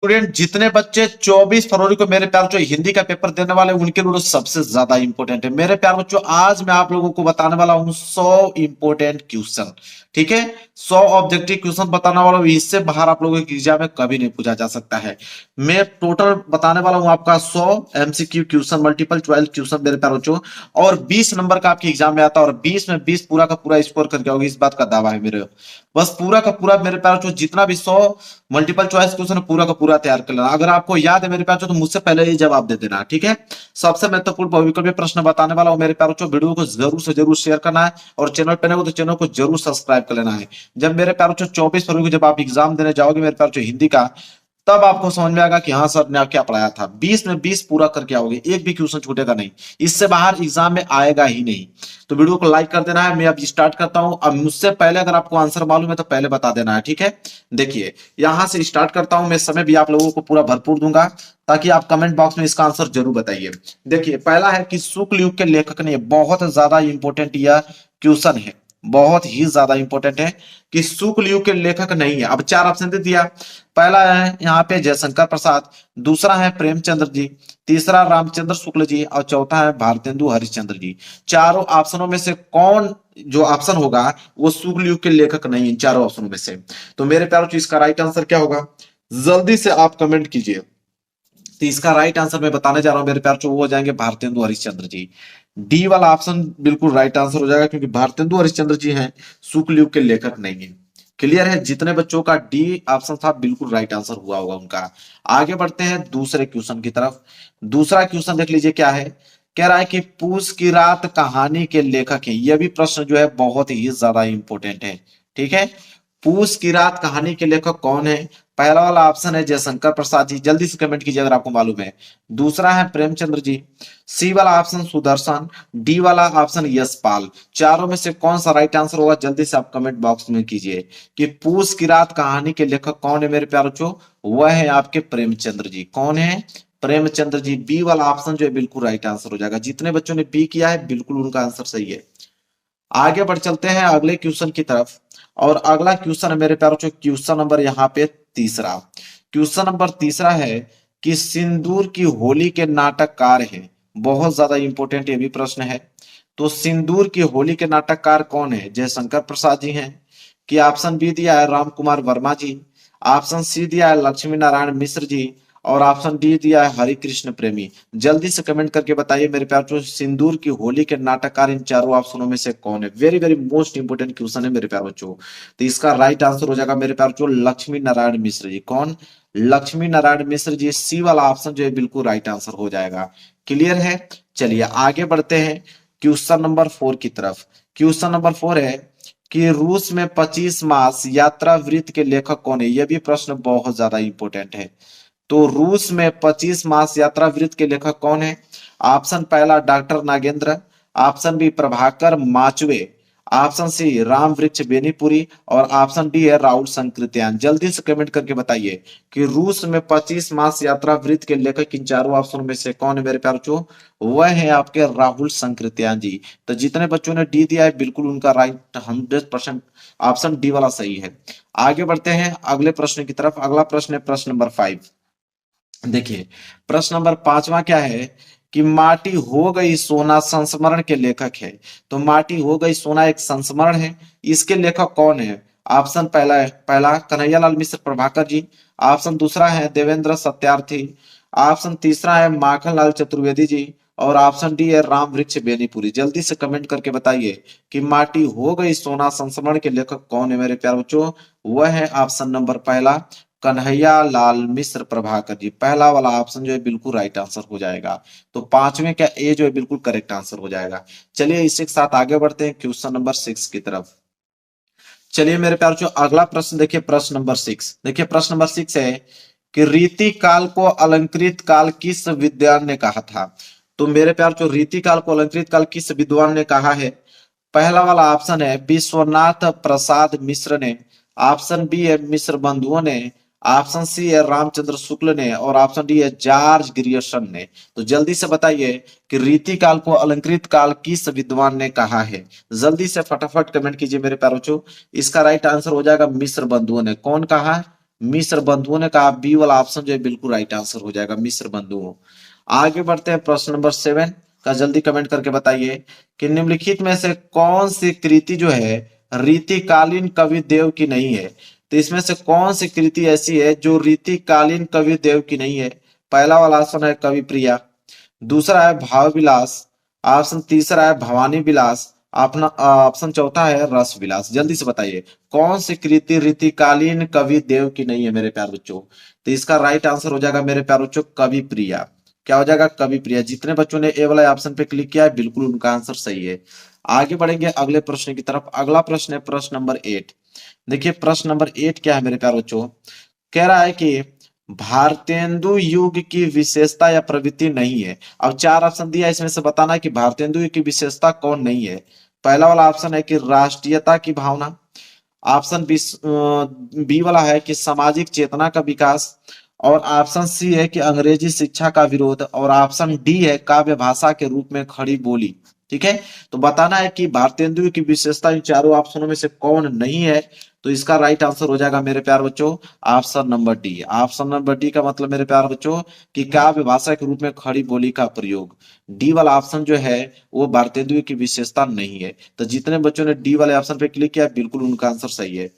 Student जितने बच्चे 24 फरवरी को मेरे प्यार बच्चों हिंदी का पेपर देने वाले हैं, उनके लिए सबसे ज्यादा इंपॉर्टेंट है। मेरे प्यार बच्चों आज मैं आप लोगों को बताने वाला हूं 100 इंपॉर्टेंट क्वेश्चन। ठीक है, 100 ऑब्जेक्टिव क्वेश्चन बताने वाला हूं। इससे बाहर आप लोगों के एग्जाम में कभी नहीं पूछा जा सकता है। मैं टोटल बताने वाला हूं आपका 100 MCQ question, multiple choice question मेरे प्यार बच्चों, और 20 नंबर का आपके एग्जाम में आता है, और 20 में 20 पूरा का पूरा स्कोर करके आओगे, इस बात का दावा है मेरे। बस पूरा का पूरा मेरे प्यार बच्चों जितना भी 100 मल्टीपल चॉइस क्वेश्चन पूरा का पूरा तैयार कर लेना। अगर आपको याद है मेरे प्यार तो मुझसे पहले ही जवाब दे देना। ठीक है, सबसे महत्वपूर्ण बहुविकल्पीय प्रश्न बताने वाला हूं मेरे प्यार बच्चों। वीडियो को जरूर से जरूर शेयर करना है, और चैनल पे नए हो तो चैनल को जरूर सब्सक्राइब कर लेना है। जब मेरे प्यार बच्चों 24 फरवरी को जब आप एग्जाम देने जाओगे मेरे प्यार बच्चों हिंदी का, तब आपको समझ में आएगा कि हाँ सर ने क्या पढ़ाया था। 20 में 20 पूरा करके आओगे, एक भी क्वेश्चन छूटेगा नहीं, इससे बाहर एग्जाम में आएगा ही नहीं। तो वीडियो को लाइक कर देना है। मैं अब स्टार्ट करता हूं। अब मुझसे पहले अगर आपको आंसर मालूम है तो पहले बता देना है। ठीक है, देखिए यहां से स्टार्ट करता हूं। मैं समय भी आप लोगों को पूरा भरपूर दूंगा, ताकि आप कमेंट बॉक्स में इसका आंसर जरूर बताइए। देखिए पहला है कि शुक्ल युग के लेखक ने, बहुत ज्यादा इंपॉर्टेंट यह क्वेश्चन है, बहुत ही ज्यादा इंपॉर्टेंट है कि शुक्ल युग के लेखक नहीं है। अब चार ऑप्शन दे दिया। पहला है यहाँ पे जयशंकर प्रसाद, दूसरा है प्रेमचंद्र जी, तीसरा रामचंद्र शुक्ल जी, और चौथा है भारतेंदु हरिश्चंद्र जी। चारों ऑप्शनों में से कौन जो ऑप्शन होगा वो शुक्ल युग के लेखक नहीं है, इन चारों ऑप्शनों में से। तो मेरे प्यारों इसका राइट आंसर क्या होगा, जल्दी से आप कमेंट कीजिए। तो इसका राइट आंसर मैं बताने जा रहा हूं मेरे प्यार, वो हो जाएंगे भारतेंदु हरिश्चंद्र जी। डी वाला ऑप्शन बिल्कुल राइट आंसर हो जाएगा, क्योंकि भारतेंदु हरिश्चंद्र जी हैं, शुक्ल युग के लेखक नहीं है। क्लियर है, जितने बच्चों का डी ऑप्शन था बिल्कुल राइट आंसर हुआ होगा उनका। आगे बढ़ते हैं दूसरे क्वेश्चन की तरफ। दूसरा क्वेश्चन देख लीजिए क्या है। कह रहा है कि पूस की रात कहानी के लेखक हैं। यह भी प्रश्न जो है बहुत ही ज्यादा इंपॉर्टेंट है। ठीक है, पूस की रात कहानी के लेखक कौन है। पहला वाला ऑप्शन है जयशंकर प्रसाद जी, जल्दी से कमेंट कीजिए अगर आपको मालूम है। दूसरा है प्रेमचंद्र जी, सी वाला ऑप्शन सुदर्शन, डी वाला ऑप्शन यशपाल। चारों में से कौन सा राइट आंसर होगा, जल्दी से आप कमेंट बॉक्स में कीजिए कि पूस की रात कहानी के लेखक कौन है मेरे प्यारे बच्चों। वह है आपके प्रेमचंद्र जी। कौन है, प्रेमचंद्र जी। बी वाला ऑप्शन जो है बिल्कुल राइट आंसर हो जाएगा। जितने बच्चों ने बी किया है बिल्कुल उनका आंसर सही है। आगे बढ़ चलते हैं अगले क्वेश्चन की तरफ। और अगला क्वेश्चन है मेरे प्यारों क्वेश्चन नंबर यहाँ पे तीसरा। क्वेश्चन नंबर तीसरा है कि सिंदूर की होली के नाटककार हैं। बहुत ज्यादा इंपॉर्टेंट ये भी प्रश्न है। तो सिंदूर की होली के नाटककार कौन है। जयशंकर प्रसाद जी हैं, कि ऑप्शन बी दिया है राम कुमार वर्मा जी, ऑप्शन सी दिया है लक्ष्मी नारायण मिश्र जी, और ऑप्शन डी दिया है हरि कृष्ण प्रेमी। जल्दी से कमेंट करके बताइए मेरे प्यार, सिंदूर की होली के नाटककार इन चारों ऑप्शनों में से कौन है। Very very most important question है मेरे प्यार बच्चों। तो इसका राइट आंसर हो जाएगा मेरे प्यार बच्चों लक्ष्मी नारायण मिश्र जी। कौन, लक्ष्मी नारायण मिश्र जी। सी वाला ऑप्शन जो है बिल्कुल राइट आंसर हो जाएगा। क्लियर है, चलिए आगे बढ़ते हैं क्वेश्चन नंबर 4 की तरफ। क्वेश्चन नंबर 4 है कि रूस में 25 मास यात्रा वृत्त के लेखक कौन है। यह भी प्रश्न बहुत ज्यादा इंपॉर्टेंट है। तो रूस में 25 मास यात्रा वृत्त के लेखक कौन है। ऑप्शन पहला doctor Nagendra, option B Prabhakar Machwe, option C Ram Vriksh Benipuri, और ऑप्शन डी है राहुल संकृत्यान। जल्दी से कमेंट करके बताइए कि रूस में 25 मास यात्रा वृत्त के लेखक इन चारों ऑप्शन में से कौन है मेरे प्यारे बच्चों। वह है आपके राहुल संकृत्यान जी। तो जितने बच्चों ने डी दिया है बिल्कुल उनका राइट 100% ऑप्शन डी वाला सही है। आगे बढ़ते हैं अगले प्रश्न की तरफ। अगला प्रश्न है प्रश्न नंबर 5। देखिए प्रश्न नंबर 5वां क्या है कि माटी हो गई सोना संस्मरण के लेखक है। तो माटी हो गई सोना एक संस्मरण है, इसके लेखक कौन है। ऑप्शन पहला है, पहला कन्हैयालाल मिश्र प्रभाकर जी, ऑप्शन दूसरा है देवेंद्र सत्यार्थी, ऑप्शन तीसरा है माखनलाल चतुर्वेदी जी, और ऑप्शन डी है राम वृक्ष बेनीपुरी। जल्दी से कमेंट करके बताइए कि माटी हो गई सोना संस्मरण के लेखक कौन है मेरे प्यारे बच्चों। वह है ऑप्शन नंबर पहला कन्हैया लाल मिश्र प्रभाकर जी। पहला वाला ऑप्शन जो है बिल्कुल राइट आंसर हो जाएगा। तो पांचवें का ए जो है बिल्कुल करेक्ट आंसर हो जाएगा। चलिए इसी के साथ आगे बढ़ते हैं क्वेश्चन नंबर 6 की तरफ। चलिए मेरे प्यार जो अगला प्रश्न देखिए, प्रश्न नंबर 6। देखिए प्रश्न नंबर 6 है कि रीति काल को अलंकृत काल किस विद्वान ने कहा था। तो मेरे प्यार जो रीति काल को अलंकृत काल किस विद्वान ने कहा है। पहला वाला ऑप्शन है विश्वनाथ प्रसाद मिश्र ने, ऑप्शन बी है मिश्र बंधुओं ने, ऑप्शन सी है रामचंद्र शुक्ल ने, और ऑप्शन डी है जॉर्ज ग्रियर्सन ने। तो जल्दी से बताइए कि रीति काल को अलंकृत काल किस विद्वान ने कहा है। जल्दी से फटाफट कमेंट कीजिए मेरे प्यारे बच्चों। इसका राइट आंसर हो जाएगा मिश्र बंधुओं ने। कौन कहा, मिस्र बंधुओं ने कहा बी वाला ऑप्शन जो है बिल्कुल राइट आंसर हो जाएगा, मिस्र बंधुओं। आगे बढ़ते हैं प्रश्न नंबर 7 का, जल्दी कमेंट करके बताइए कि निम्नलिखित में से कौन सी कृति जो है रीतिकालीन कवि देव की नहीं है। तो इसमें से कौन सी कृति ऐसी है जो रीतिकालीन कवि देव की नहीं है। पहला वाला ऑप्शन है कवि प्रिया, दूसरा है भाव विलास, ऑप्शन तीसरा है भवानी विलास, अपना ऑप्शन चौथा है रस विलास। जल्दी से बताइए कौन सी कृति रीतिकालीन कवि देव की नहीं है मेरे प्यारे बच्चों। तो इसका राइट आंसर हो जाएगा मेरे प्यारे बच्चों कवि प्रिया। क्या हो जाएगा, कवि प्रिया। जितने बच्चों ने ए वाला ऑप्शन पे क्लिक किया है बिल्कुल उनका आंसर सही है। आगे बढ़ेंगे अगले प्रश्न की तरफ। अगला प्रश्न है प्रश्न नंबर 8। देखिए प्रश्न नंबर 8 क्या है मेरे प्यारे बच्चों, कह रहा है कि भारतेंदु युग की विशेषता या प्रवृत्ति नहीं है। अब 4 ऑप्शन दिया, इसमें से बताना है कि भारतेंदु युग की विशेषता कौन नहीं है। पहला वाला ऑप्शन है कि राष्ट्रीयता की भावना, ऑप्शन बी वाला है कि सामाजिक चेतना का विकास, और ऑप्शन सी है कि अंग्रेजी शिक्षा का विरोध, और ऑप्शन डी है काव्य भाषा के रूप में खड़ी बोली। ठीक है, तो बताना है कि भारतेंदु की विशेषता इन चारों ऑप्शनों में से कौन नहीं है। तो इसका राइट आंसर हो जाएगा मेरे प्यार बच्चों option number D. Option number D का मतलब मेरे प्यार बच्चों कि काव्य भाषा के रूप में खड़ी बोली का प्रयोग। डी वाला ऑप्शन जो है वो भारतेंदु की विशेषता नहीं है। तो जितने बच्चों ने डी वाले ऑप्शन पे क्लिक किया बिल्कुल उनका आंसर सही है।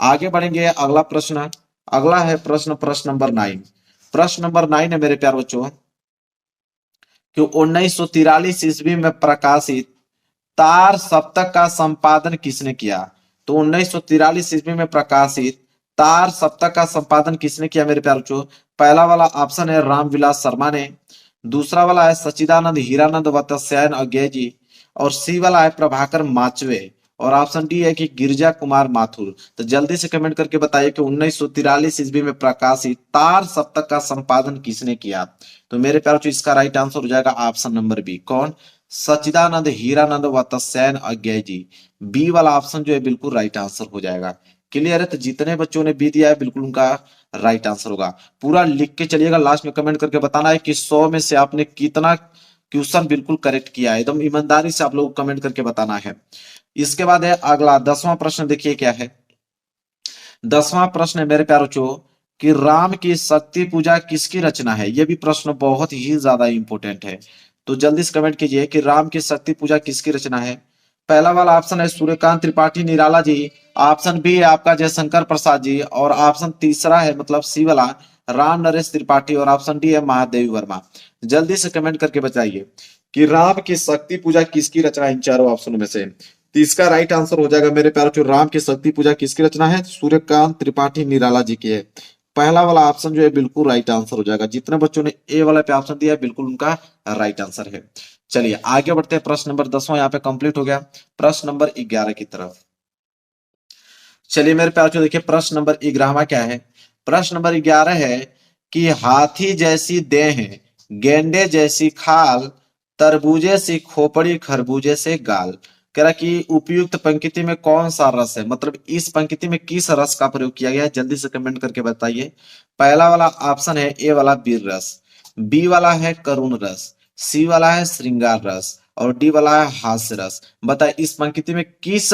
आगे बढ़ेंगे अगला प्रश्न। अगला है प्रश्न नंबर 9। प्रश्न नंबर 9 है मेरे प्यार बच्चों कि 1943 ईस्वी में प्रकाशित तार सप्तक का संपादन किसने किया। तो 1943 ईस्वी में प्रकाशित तार सप्तक का संपादन किसने किया मेरे प्यारे बच्चों। पहला वाला ऑप्शन है रामविलास शर्मा ने, दूसरा वाला है सच्चिदानंद हीरानंद वत्स्यायन अज्ञे जी, और सी वाला है प्रभाकर माचवे, और ऑप्शन डी है कि गिरजा कुमार माथुर। तो जल्दी से कमेंट करके बताइए कि 1943 ईस्वी में प्रकाशित तार सप्तक का संपादन किसने किया। तो मेरे प्यारे बच्चों इसका राइट आंसर हो जाएगा ऑप्शन नंबर बी। कौन, सच्चिदानंद हीरानंद वत्स्यायन अज्ञे जी। बी वाला ऑप्शन जो है बिल्कुल राइट आंसर हो जाएगा। क्लियर है, तो जितने बच्चों ने बी दिया है बिल्कुल उनका राइट आंसर होगा। पूरा लिख के चलिएगा, लास्ट में कमेंट करके बताना है कि 100 में से आपने कितना क्वेश्चन बिल्कुल करेक्ट किया है। एकदम ईमानदारी से आप लोग कमेंट करके बताना है। इसके बाद है अगला 10वां प्रश्न। देखिए क्या है 10वां प्रश्न है मेरे प्यारे बच्चों कि राम की शक्ति पूजा किसकी रचना है। यह भी प्रश्न बहुत ही ज्यादा इंपॉर्टेंट है, तो जल्दी से कमेंट कीजिए कि राम की शक्ति पूजा किसकी रचना है। पहला वाला ऑप्शन है सूर्यकांत त्रिपाठी निराला जी, ऑप्शन बी है आपका जयशंकर प्रसाद जी, और ऑप्शन तीसरा है मतलब सी वाला राम नरेश त्रिपाठी, और ऑप्शन डी है महादेवी वर्मा। जल्दी से कमेंट करके बताइए कि राम की शक्ति पूजा किसकी रचना है इन चारों ऑप्शनों में से। तो इसका राइट आंसर हो जाएगा मेरे प्यारे बच्चों राम की शक्ति पूजा किसकी रचना है, सूर्यकांत त्रिपाठी निराला जी की है। पहला वाला ऑप्शन जो है बिल्कुल राइट आंसर हो जाएगा। जितने बच्चों ने ए वाला पे ऑप्शन दिया है बिल्कुल उनका राइट आंसर है। चलिए आगे बढ़ते हैं, प्रश्न नंबर 10वां यहाँ पे कंप्लीट हो गया। प्रश्न नंबर 11 की तरफ चलिए मेरे प्यारे बच्चों, देखिए प्रश्न नंबर 11वां क्या है। प्रश्न नंबर 11 है कि हाथी जैसी देह, गेंडे जैसी खाल, तरबूजे सी खोपड़ी, खरबूजे से गाल। कह रहा कि उपयुक्त पंक्ति में कौन सा रस है, मतलब इस पंक्ति में किस रस का प्रयोग किया गया है। जल्दी से कमेंट करके बताइए। पहला वाला ऑप्शन है ए वाला वीर रस, बी वाला है करुण रस, सी वाला है श्रृंगार रस, और डी वाला है हास्य रस। बताए इस पंक्ति में किस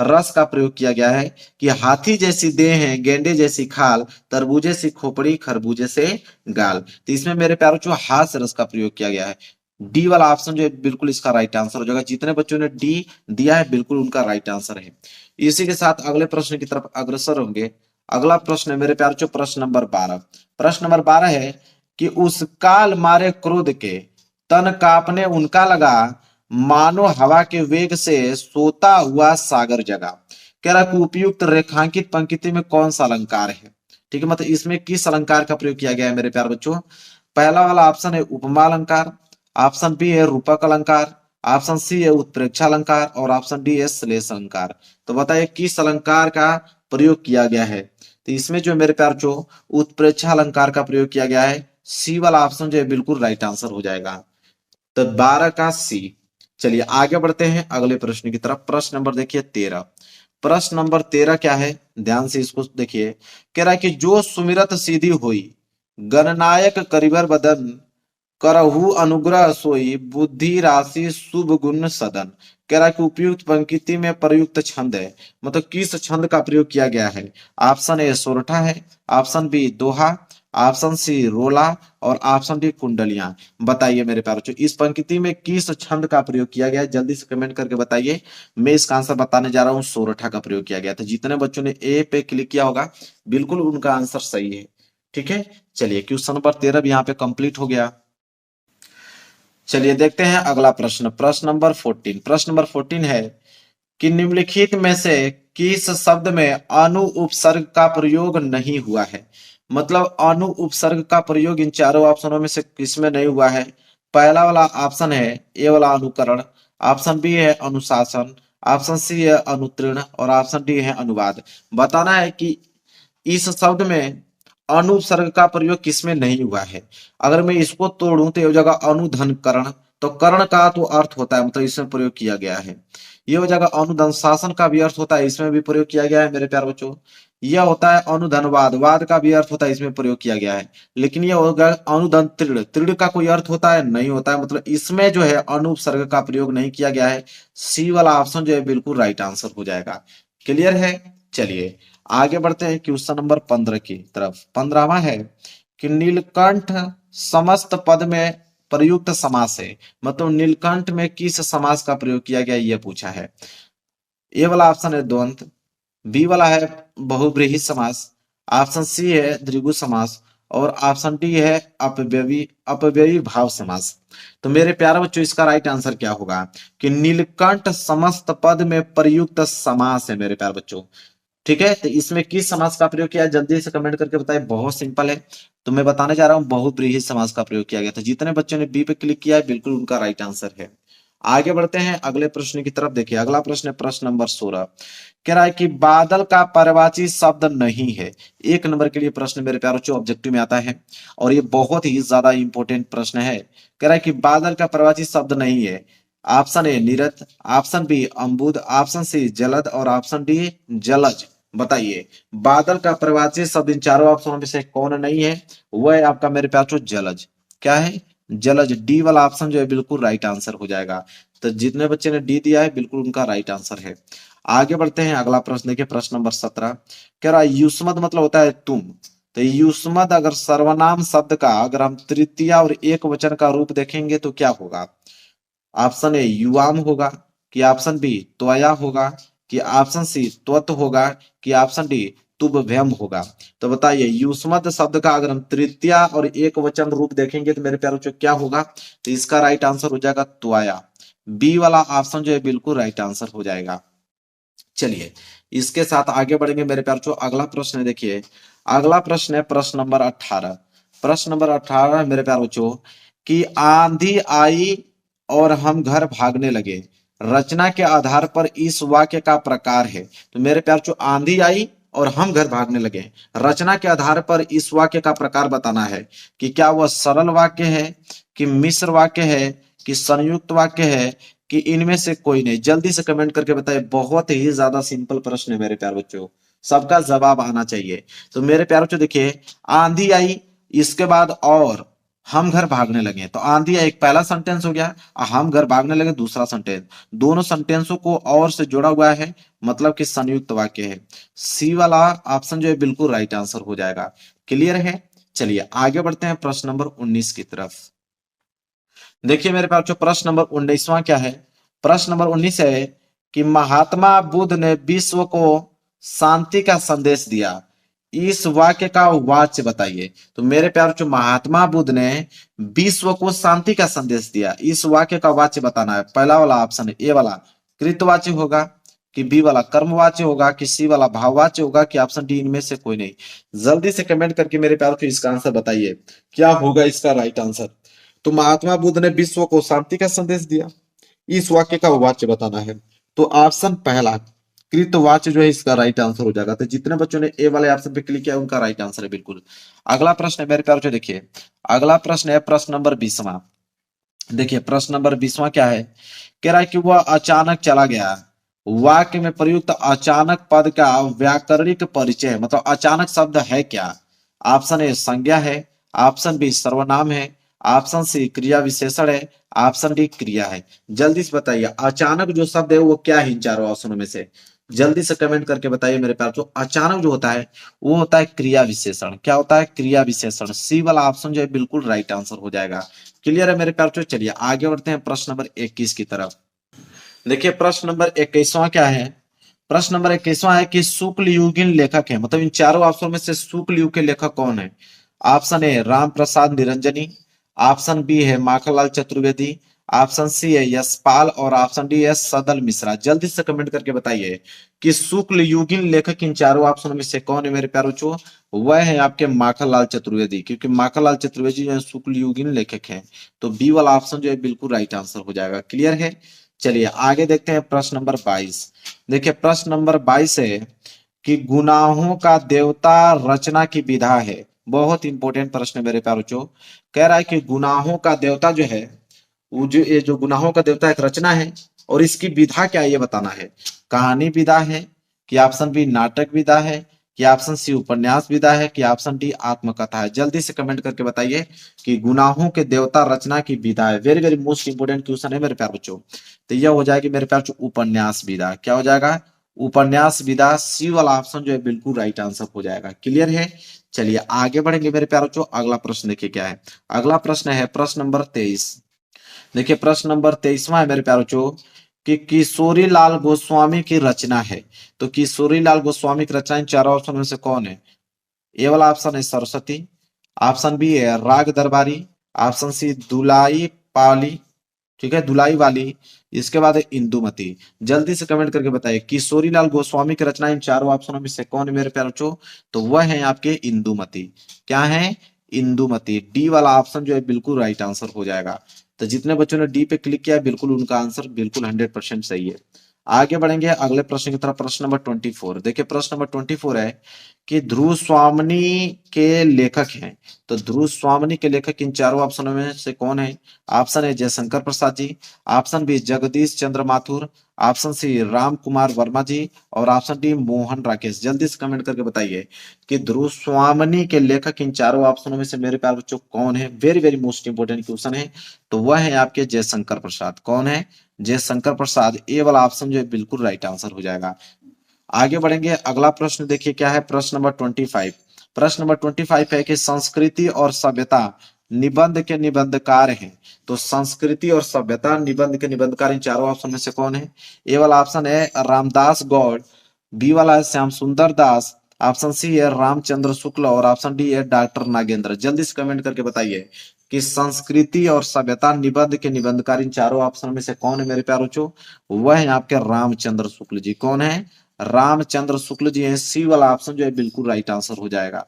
रस का प्रयोग किया गया है कि हाथी जैसी देह है, गेंडे जैसी खाल, तरबूजे सी खोपड़ी, खरबूजे से गाल। तो इसमें मेरे प्यारों जो हास्य रस का प्रयोग किया गया है। डी वाला ऑप्शन जो है बिल्कुल इसका राइट आंसर हो जाएगा। जितने बच्चों ने डी दिया है बिल्कुल उनका राइट आंसर है। इसी के साथ अगले प्रश्न की तरफ अग्रसर होंगे। अगला प्रश्न है मेरे प्यार जो प्रश्न नंबर 12। प्रश्न नंबर 12 है कि उस काल मारे क्रोध के तन कांपने उनका लगा, मानो हवा के वेग से सोता हुआ सागर जगा। कह रहा कि उपयुक्त रेखांकित पंक्ति में कौन सा अलंकार है। ठीक है, मतलब इसमें किस अलंकार का प्रयोग किया गया है मेरे प्यार बच्चों। पहला वाला ऑप्शन है उपमा अलंकार, ऑप्शन बी है रूपक अलंकार, ऑप्शन सी है उत्प्रेक्षा अलंकार, और ऑप्शन डी है श्लेष अलंकार। तो बताइए किस अलंकार का प्रयोग किया गया है। तो इसमें जो मेरे प्यार जो उत्प्रेक्षा अलंकार का प्रयोग किया गया है, सी वाला ऑप्शन जो है बिल्कुल राइट आंसर हो जाएगा। तो 12 का सी। चलिए आगे बढ़ते हैं अगले प्रश्न की तरफ। प्रश्न नंबर देखिए 13। प्रश्न नंबर 13 क्या है, ध्यान से इसको देखिए। कह रहा है कि जो सुमिरत सीधी हुई, गणनायक करिबर बदन, करहु अनुग्रह सोई बुद्धि राशि शुभ गुण सदन। कह रहा है कि उपयुक्त पंक्ति में प्रयुक्त छंद है, मतलब किस छंद का प्रयोग किया गया है। ऑप्शन ए सोरठा है, ऑप्शन बी दोहा, ऑप्शन सी रोला और ऑप्शन डी कुंडलियां। बताइए मेरे प्यारे बच्चों, इस पंक्ति में किस छंद का प्रयोग किया गया है, जल्दी से कमेंट करके बताइए। मैं इसका आंसर बताने जा रहा हूँ, सोरठा का प्रयोग किया गया। तो जितने बच्चों ने ए पे क्लिक किया होगा बिल्कुल उनका आंसर सही है। ठीक है, चलिए क्वेश्चन नंबर 13 भी यहाँ पे कंप्लीट हो गया। चलिए देखते हैं अगला प्रश्न, प्रश्न नंबर 14। प्रश्न नंबर 14 है कि निम्नलिखित में से किस शब्द में अनु उपसर्ग का प्रयोग नहीं हुआ है। मतलब अनु उपसर्ग का प्रयोग इन चारों ऑप्शनों में से किसमें नहीं हुआ है। पहला वाला ऑप्शन है ए वाला अनुकरण, ऑप्शन बी है अनुशासन, ऑप्शन सी है अनुतीर्ण और ऑप्शन डी है अनुवाद। बताना है कि इस शब्द में अनुपसर्ग का प्रयोग किसमें नहीं हुआ है। अगर मैं इसको तोड़ूं तो ये हो जाएगा अनुधन करण, तो कर्ण का तो अर्थ होता है, मतलब इसमें प्रयोग किया गया है। ये हो जाएगा अनुधन शासन का भी अर्थ होता है, इसमें भी प्रयोग किया गया है मेरे प्यारे बच्चों। यह होता है अनुधनवाद, वाद का भी अर्थ होता है, इसमें प्रयोग किया गया है। लेकिन यह होगा अनुधन तीर्ण, तीर्ण का कोई अर्थ होता है नहीं होता है, मतलब इसमें जो है अनुपसर्ग का प्रयोग नहीं किया गया है। सी वाला ऑप्शन जो है बिल्कुल राइट आंसर हो जाएगा। क्लियर है, चलिए आगे बढ़ते हैं क्वेश्चन नंबर 15 की तरफ। 15वां है कि नीलकंठ समस्त पद में प्रयुक्त समास है, मतलब नीलकंठ में किस समास का प्रयोग किया गया यह पूछा है। ए वाला ऑप्शन है द्वंद्व, बी वाला है बहुब्रीहि समास, ऑप्शन सी है द्विगु समास और ऑप्शन डी है अपव्ययी अपव्ययी भाव समास। तो मेरे प्यारे बच्चों इसका राइट आंसर क्या होगा कि नीलकंठ समस्त पद में प्रयुक्त समास है मेरे प्यारे बच्चों। ठीक है, तो इसमें किस समास का प्रयोग किया है जल्दी से कमेंट करके बताएं। बहुत सिंपल है, तो मैं बताने जा रहा हूं बहुब्रीहि समास का प्रयोग किया गया था। जितने बच्चों ने बी पे क्लिक किया है बिल्कुल उनका राइट आंसर है। आगे बढ़ते हैं अगले प्रश्न की तरफ। देखिए अगला प्रश्न है प्रश्न नंबर 16। कह रहा है कि बादल का पर्यायवाची शब्द नहीं है। एक नंबर के लिए प्रश्न मेरे प्यारों जो ऑब्जेक्टिव में आता है और ये बहुत ही ज्यादा इंपॉर्टेंट प्रश्न है। कह रहा है कि बादल का पर्यायवाची शब्द नहीं है। ऑप्शन ए नीरद, ऑप्शन बी अम्बुद, ऑप्शन सी जलद और ऑप्शन डी जलज। बताइए बादल का पर्यायवाची शब्द इन चारों ऑप्शनों में से कौन नहीं है। वह है आपका मेरे प्यारों जलज। क्या है, जलज। डी वाला ऑप्शन जो है बिल्कुल राइट आंसर हो जाएगा। तो जितने बच्चे ने डी दिया है बिल्कुल उनका राइट आंसर है। आगे बढ़ते हैं अगला प्रश्न देखिए प्रश्न नंबर 17। कह रहा है युष्मद मतलब होता है तुम। तो युष्मद अगर सर्वनाम शब्द का अगर हम तृतीय और एक वचन का रूप देखेंगे तो क्या होगा। ऑप्शन ए युवाम होगा, कि ऑप्शन बी त्वया होगा, कि ऑप्शन सी त्वत होगा, कि ऑप्शन डी तुभ्यम होगा। तो बताइए युष्मद शब्द का अगर हम तृतीय और एक वचन रूप देखेंगे तो मेरे प्यारों बच्चों क्या होगा। तो इसका राइट आंसर हो जाएगा त्वया। बी वाला ऑप्शन जो है बिल्कुल राइट आंसर हो जाएगा। चलिए इसके साथ आगे बढ़ेंगे मेरे प्यार बच्चों। अगला प्रश्न है, देखिए अगला प्रश्न है प्रश्न नंबर 18। प्रश्न नंबर 18 मेरे प्यार बच्चों कि आंधी आई और हम घर भागने लगे, रचना के आधार पर इस वाक्य का प्रकार है। तो मेरे प्यार बच्चों आंधी आई और हम घर भागने लगे, रचना के आधार पर इस वाक्य का प्रकार बताना है कि क्या वह सरल वाक्य है, कि मिश्र वाक्य है, कि संयुक्त वाक्य है, कि इनमें से कोई नहीं। जल्दी से कमेंट करके बताइए। बहुत ही ज्यादा सिंपल प्रश्न है मेरे प्यार बच्चों, सबका जवाब आना चाहिए। तो मेरे प्यार बच्चों देखिए आंधी आई, इसके बाद और हम घर भागने लगे। तो आंधी आई एक पहला सेंटेंस हो गया, हम घर भागने लगे दूसरा सेंटेंस। दोनों सेंटेंसों को और से जुड़ा हुआ है, मतलब कि संयुक्त वाक्य है। सी वाला ऑप्शन जो है बिल्कुल राइट आंसर हो जाएगा। क्लियर है, चलिए आगे बढ़ते हैं प्रश्न नंबर 19 की तरफ। देखिए मेरे पास जो प्रश्न नंबर 19वां क्या है। प्रश्न नंबर 19 है कि महात्मा बुद्ध ने विश्व को शांति का संदेश दिया, इस वाक्य का वाच्य बताइए। तो मेरे प्यार जो महात्मा बुद्ध ने विश्व को शांति का संदेश दिया, इस वाक्य का वाच्य बताना है। पहला वाला ऑप्शन है ए वाला कृतवाच्य होगा, कि बी वाला कर्मवाच्य होगा, कि सी वाला भाववाच्य होगा, कि ऑप्शन डी इनमें से कोई नहीं। जल्दी से कमेंट करके मेरे प्यार को इसका आंसर बताइए, क्या होगा इसका राइट आंसर। तो महात्मा बुद्ध ने विश्व को शांति का संदेश दिया, इस वाक्य का वाच्य बताना है। तो ऑप्शन पहला कृतवाच्य जो है इसका राइट आंसर हो जाएगा। तो जितने बच्चों ने ए वाले ऑप्शन पे क्लिक किया उनका राइट आंसर है बिल्कुल। अगला प्रश्न है मेरे प्यार जो देखिए अगला प्रश्न है प्रश्न नंबर 20वां। देखिए प्रश्न नंबर 20वां क्या है। कह रहा है कि वह अचानक चला गया, वाक्य में प्रयुक्त अचानक पद का व्याकरणिक परिचय, मतलब अचानक शब्द है क्या। ऑप्शन ए संज्ञा है, ऑप्शन बी सर्वनाम है, ऑप्शन सी क्रिया विशेषण है, ऑप्शन डी क्रिया है। जल्दी से बताइए अचानक जो शब्द है वो क्या है इन चारों ऑप्शनों में से, जल्दी से कमेंट करके बताइए मेरे प्यार। जो अचानक जो होता है वो होता है क्रिया विशेषण। क्या होता है? क्रिया विशेषण। सी वाला ऑप्शन जो है बिल्कुल राइट आंसर हो जाएगा। क्लियर है मेरे प्यार? चलिए आगे बढ़ते हैं प्रश्न नंबर 21 की तरफ। देखिए प्रश्न नंबर 21वां क्या है? प्रश्न नंबर 21वां है कि शुक्ल युगीन लेखक है, मतलब इन चारों ऑप्शन में से शुक्ल युग के लेखक कौन है? Option A Ram Prasad Niranjani, option B है माखनलाल चतुर्वेदी, ऑप्शन सी है यशपाल और ऑप्शन डी है सदल मिश्रा। जल्दी से कमेंट करके बताइए कि शुक्ल युगीन लेखक इन चारों ऑप्शनों में से कौन है मेरे प्यारों बच्चों? वह है आपके माखनलाल चतुर्वेदी, क्योंकि माखनलाल चतुर्वेदी जो है शुक्ल युगीन लेखक हैं। तो बी वाला ऑप्शन जो है बिल्कुल राइट आंसर हो जाएगा। क्लियर है? चलिए आगे देखते हैं प्रश्न नंबर 22। देखिए प्रश्न नंबर 22 है कि गुनाहों का देवता रचना की विधा है। बहुत इंपॉर्टेंट प्रश्न है मेरे प्यारे बच्चों। कह रहा है कि गुनाहों का देवता जो है, वो जो ये जो गुनाहों का देवता एक रचना है और इसकी विधा क्या है ये बताना है। कहानी विधा है कि ऑप्शन बी नाटक विधा है कि ऑप्शन सी उपन्यास विधा है कि ऑप्शन डी आत्मकथा है। जल्दी से कमेंट करके बताइए कि गुनाहों के देवता रचना की विधा है। Very very most important question है मेरे प्यार बच्चों। तो यह हो जाएगी मेरे प्यार बच्चों उपन्यास विधा। क्या हो जाएगा? उपन्यास विधा। सी वाला ऑप्शन जो है बिल्कुल राइट आंसर हो जाएगा। क्लियर है? चलिए आगे बढ़ेंगे मेरे प्यार बच्चों। अगला प्रश्न देखिए क्या है। अगला प्रश्न है प्रश्न नंबर 23। देखिए प्रश्न नंबर 23वां है मेरे प्यारे बच्चों कि किशोरी लाल गोस्वामी की रचना है। तो किशोरी लाल गोस्वामी की रचना इन चारों ऑप्शन में से कौन है? ए वाला ऑप्शन है सरस्वती, ऑप्शन बी है राग दरबारी, ऑप्शन सी दुलाई पाली, ठीक है दुलाई वाली, इसके बाद है इंदुमती। जल्दी से कमेंट करके बताइए किशोरी लाल गोस्वामी की रचना इन चारों ऑप्शनों में से कौन है मेरे प्यारे बच्चों? तो वह है आपके इंदुमती। क्या है? इंदुमती। डी वाला ऑप्शन जो है बिल्कुल राइट आंसर हो जाएगा। तो जितने बच्चों ने डी पे क्लिक किया है बिल्कुल उनका आंसर बिल्कुल 100% सही है। आगे बढ़ेंगे अगले प्रश्न की तरफ। प्रश्न नंबर 24। देखिए प्रश्न नंबर 24 है कि ध्रुव स्वामिनी के लेखक हैं। तो ध्रुव स्वामिनी के लेखक इन चारों ऑप्शनों में से कौन है? Option A Jaishankar Prasad ji, option B Jagdish Chandra Mathur, option C Ram Kumar Verma ji और ऑप्शन डी मोहन राकेश। जल्दी से कमेंट करके बताइए कि ध्रुव स्वामिनी के लेखक इन चारों ऑप्शनों में से मेरे प्यारे बच्चों कौन है? Very very most important question है। तो वह है आपके जयशंकर प्रसाद। कौन है? जयशंकर प्रसाद। ए वाला ऑप्शन जो है बिल्कुल राइट आंसर हो जाएगा। आगे बढ़ेंगे अगला प्रश्न देखिए क्या है। प्रश्न नंबर 25। प्रश्न नंबर 25 है कि संस्कृति और सभ्यता निबंध के निबंधकार हैं। तो संस्कृति और सभ्यता निबंध के निबंधकार इन चारों ऑप्शन में से कौन है? ए वाला ऑप्शन है रामदास गौड़, बी वाला है श्याम सुंदर दास, ऑप्शन सी है रामचंद्र शुक्ल और ऑप्शन डी है डॉक्टर नागेंद्र। जल्दी से कमेंट करके बताइए कि संस्कृति और सभ्यता निबंध के निबंधकार इन चारों ऑप्शन में से कौन है मेरे प्यारों बच्चों? वह है आपके रामचंद्र शुक्ल जी। कौन है? रामचंद्र शुक्ल जी हैं। सी वाला ऑप्शन जो है बिल्कुल राइट आंसर हो जाएगा।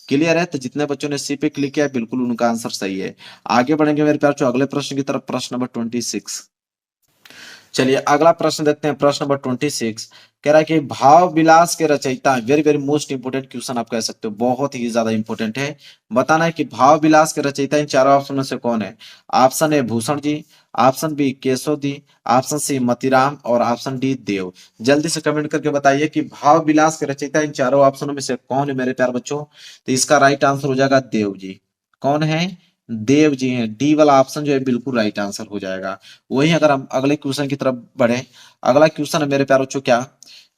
क्लियर है? तो जितने बच्चों ने सी पे क्लिक किया बिल्कुल उनका आंसर सही है। आगे बढ़ेंगे मेरे प्यार अगले प्रश्न की तरफ। प्रश्न नंबर 26। चलिए अगला प्रश्न देखते हैं। प्रश्न नंबर 26 कह रहा है कि भाव विलास के रचयिता, very very most important question आप कह सकते हो, बहुत ही ज्यादा इंपोर्टेंट है। बताना है कि भाव विलास के रचयिता इन चारों ऑप्शन में से कौन है? Option A Bhushan ji, option B Keshav दी, ऑप्शन सी मतीराम और ऑप्शन डी देव। जल्दी से कमेंट करके बताइए कि भाव विलास के रचयिता इन चारों ऑप्शनों में से कौन है मेरे प्यार बच्चों? तो इसका राइट आंसर हो जाएगा देव जी। कौन है? देव जी हैं। डी वाला ऑप्शन जो है बिल्कुल राइट आंसर हो जाएगा। वहीं अगर हम अगले क्वेश्चन की तरफ बढ़े, अगला क्वेश्चन है मेरे प्यारे बच्चों क्या?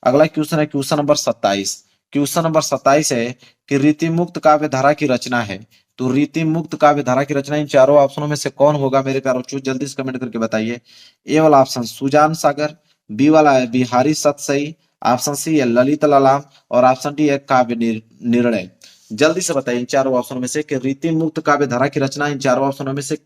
अगला क्वेश्चन है क्वेश्चन नंबर 27। क्वेश्चन नंबर 27 है कि रीति मुक्त काव्य धारा की रचना है। तो रीति मुक्त काव्य धारा की रचना इन चारों ऑप्शनों में से कौन होगा मेरे प्यारे बच्चों? जल्दी से कमेंट करके बताइए। ए वाला ऑप्शन सुजान सागर, बी वाला है बिहारी सतसई, ऑप्शन सी है ललित ललाम और ऑप्शन डी है काव्य निर्णय। जल्दी से बताइए इन चारों ऑप्शनों में से कि रीति मुक्त काव्य धारा की रचना इन चारों ऑप्शनों में से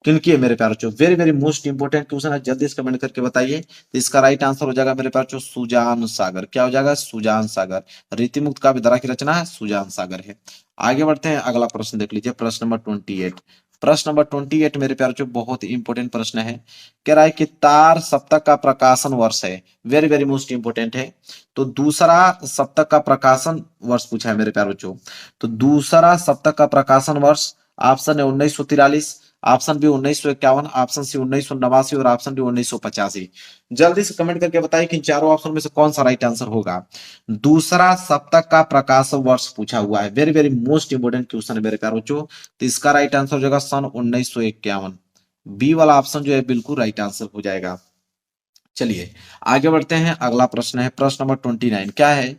किनकी है मेरे प्यारे बच्चों? Very very most important question है। जल्दी से कमेंट करके बताइए। तो इसका राइट आंसर हो जाएगा मेरे प्यारे बच्चों सुजान सागर। क्या हो जाएगा? सुजान सागर। रीति मुक्त काव्य धारा की रचना है सुजान सागर है। आगे बढ़ते हैं अगला प्रश्न देख लीजिए। प्रश्न नंबर 28। प्रश्न नंबर 28 मेरे प्यारे बच्चों बहुत ही इंपोर्टेंट प्रश्न है। कह रहा है कि तार सप्तक का प्रकाशन वर्ष है। वेरी वेरी मोस्ट इंपोर्टेंट है। तो दूसरा सप्तक का प्रकाशन वर्ष पूछा है मेरे प्यारे बच्चों। तो दूसरा सप्तक का प्रकाशन वर्ष ऑप्शन है 1943, ऑप्शन बी 1951, ऑप्शन सी 1989 और ऑप्शन डी 1985। जल्दी से कमेंट करके बताइए कि इन चारों ऑप्शन में से कौन सा राइट आंसर होगा। दूसरा सप्तक का प्रकाश वर्ष पूछा हुआ है, very very most important question है मेरे प्यारे बच्चों। तो इसका राइट आंसर हो जाएगा सन 1951। बी वाला ऑप्शन जो है बिल्कुल राइट आंसर हो जाएगा। चलिए आगे बढ़ते हैं, अगला प्रश्न है प्रश्न नंबर 29। क्या है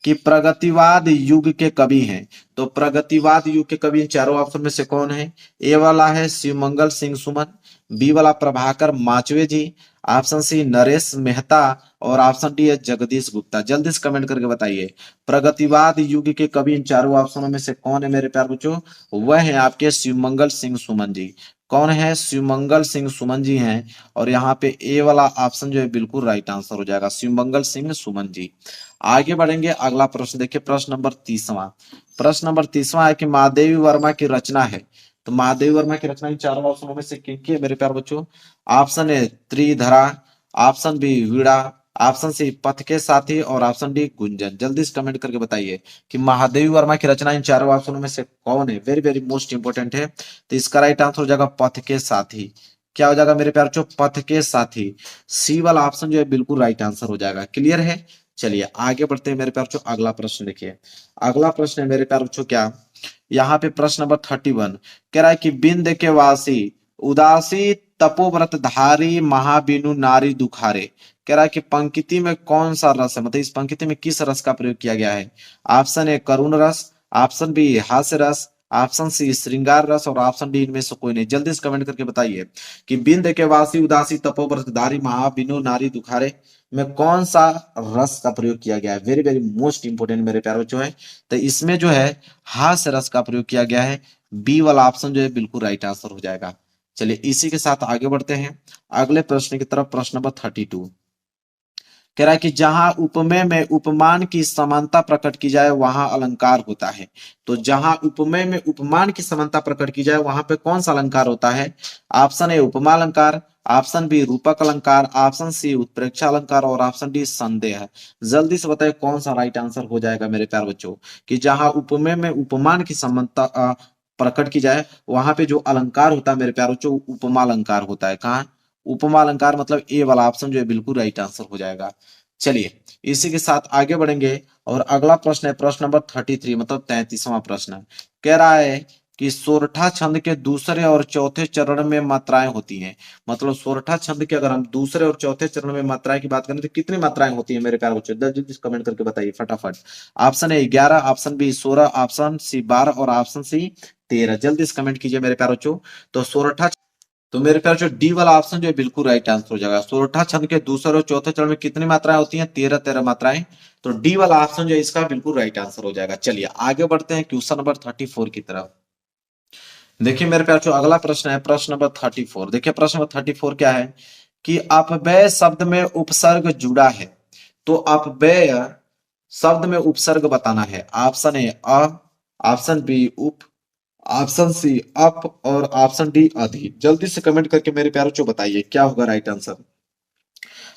कि प्रगतिवाद युग के कवि हैं। तो प्रगतिवाद युग के कवि इन चारों ऑप्शन में से कौन है। ए वाला है शिवमंगल सिंह सुमन, बी वाला प्रभाकर माचवे जी, ऑप्शन सी नरेश मेहता और ऑप्शन डी है जगदीश गुप्ता। जल्दी से कमेंट करके बताइए प्रगतिवाद युग के कवि इन चारों ऑप्शनों में से कौन है मेरे प्यारे बच्चों। वह है आपके शिवमंगल सिंह सुमन जी। कौन है, शिवमंगल सिंह सुमन जी हैं। और यहाँ पे ए वाला ऑप्शन जो है बिल्कुल राइट आंसर हो जाएगा, शिवमंगल सिंह सुमन जी। आगे बढ़ेंगे, अगला प्रश्न देखिए प्रश्न नंबर 30वां। प्रश्न नंबर 30वां है कि महादेवी वर्मा की रचना है। तो महादेवी वर्मा की रचना इन चारों ऑप्शनों में से किनकी है मेरे प्यारे बच्चों। Option A Tridhara, option B Veena, option C Path ke साथी और ऑप्शन डी गुंजन। जल्दी से कमेंट करके बताइए कि महादेवी वर्मा की रचना इन चारों ऑप्शनों में से कौन है। वेरी वेरी मोस्ट इंपोर्टेंट है। तो इसका राइट आंसर हो जाएगा पथ के साथी। क्या हो जाएगा मेरे प्यारे बच्चों, पथ के साथी। सी वाला ऑप्शन जो है बिल्कुल राइट आंसर हो जाएगा। क्लियर है। चलिए आगे बढ़ते हैं मेरे प्यारे बच्चों, अगला प्रश्न देखिए। अगला प्रश्न है मेरे प्यारे बच्चों क्या, यहाँ पे प्रश्न नंबर 31 कह रहा है कि बिंद के वासी उदासी तपोव्रत धारी महाबिनु नारी दुखारे। कह रहा है कि पंक्ति में कौन सा रस है, मतलब इस पंक्ति में किस रस का प्रयोग किया गया है। ऑप्शन ए करुण रस, ऑप्शन बी हास्य रस, ऑप्शन सी श्रृंगार रस और ऑप्शन डी इनमें से कोई नहीं। जल्दी से कमेंट करके बताइए कि बिंद के वासी उदासी तपोव्रत धारी महाबिनु नारी दुखारे में कौन सा रस का प्रयोग किया गया है। वेरी वेरी मोस्ट इंपोर्टेंट मेरे प्यारे बच्चों है। तो इसमें जो है हास्य रस का प्रयोग किया गया है। बी वाला ऑप्शन जो है बिल्कुल राइट आंसर हो जाएगा। चलिए इसी के साथ आगे बढ़ते हैं अगले प्रश्न की तरफ। प्रश्न नंबर 32 कह रहा है कि जहां उपमेय में उपमान की समानता प्रकट की जाए वहां अलंकार होता है। तो जहां उपमेय में उपमान की समानता प्रकट की जाए वहां पे कौन सा अलंकार होता है। ऑप्शन ए उपमा अलंकार, ऑप्शन बी रूपक अलंकार, ऑप्शन सी उत्प्रेक्षा अलंकार और ऑप्शन डी संदेह। जल्दी से बताइए कौन सा राइट आंसर हो जाएगा मेरे प्यारे बच्चों। कि जहां उपमेय में उपमान की समानता प्रकट की जाए वहां पे जो अलंकार होता है मेरे प्यारे बच्चों उपमा अलंकार होता है। कहाँ, उपमा अलंकार, मतलब ए वाला ऑप्शन जो है बिल्कुल राइट आंसर हो जाएगा। चलिए इसी के साथ आगे बढ़ेंगे और अगला प्रश्न है प्रश्न नंबर 33 मतलब 33वां प्रश्न है। कह रहा है कि सोरठा छंद के दूसरे और चौथे चरण में मात्राएं होती हैं। मतलब सोरठा छंद के अगर हम दूसरे और चौथे चरण में मात्राएं की बात करें तो कितनी मात्राएं होती है मेरे प्यारे बच्चों। जल्दी कमेंट करके बताइए फटाफट। Option A 11, option B 16, option C 12 और ऑप्शन सी 13। जल्दी से कमेंट कीजिए मेरे प्यारे बच्चों। तो सोरठा, तो मेरे प्यार जो डी वाला ऑप्शन जो है बिल्कुल राइट आंसर हो जाएगा। सोरठा छंद के दूसरे और चौथे चरण में कितनी मात्राएं होती हैं, 13 मात्राएं। तो डी वाला ऑप्शन जो है इसका बिल्कुल राइट आंसर हो जाएगा। चलिए आगे बढ़ते हैं क्वेश्चन नंबर 34 की तरफ। देखिए मेरे प्यार जो अगला प्रश्न है प्रश्न नंबर 34। देखिए प्रश्न नंबर 34 क्या है कि अपव्यय शब्द में उपसर्ग जुड़ा है। तो अपव्यय शब्द में उपसर्ग बताना है। ऑप्शन ए अ, ऑप्शन बी उप, ऑप्शन सी अप और ऑप्शन डी अधि। जल्दी से कमेंट करके मेरे प्यारों को बताइए क्या होगा राइट आंसर।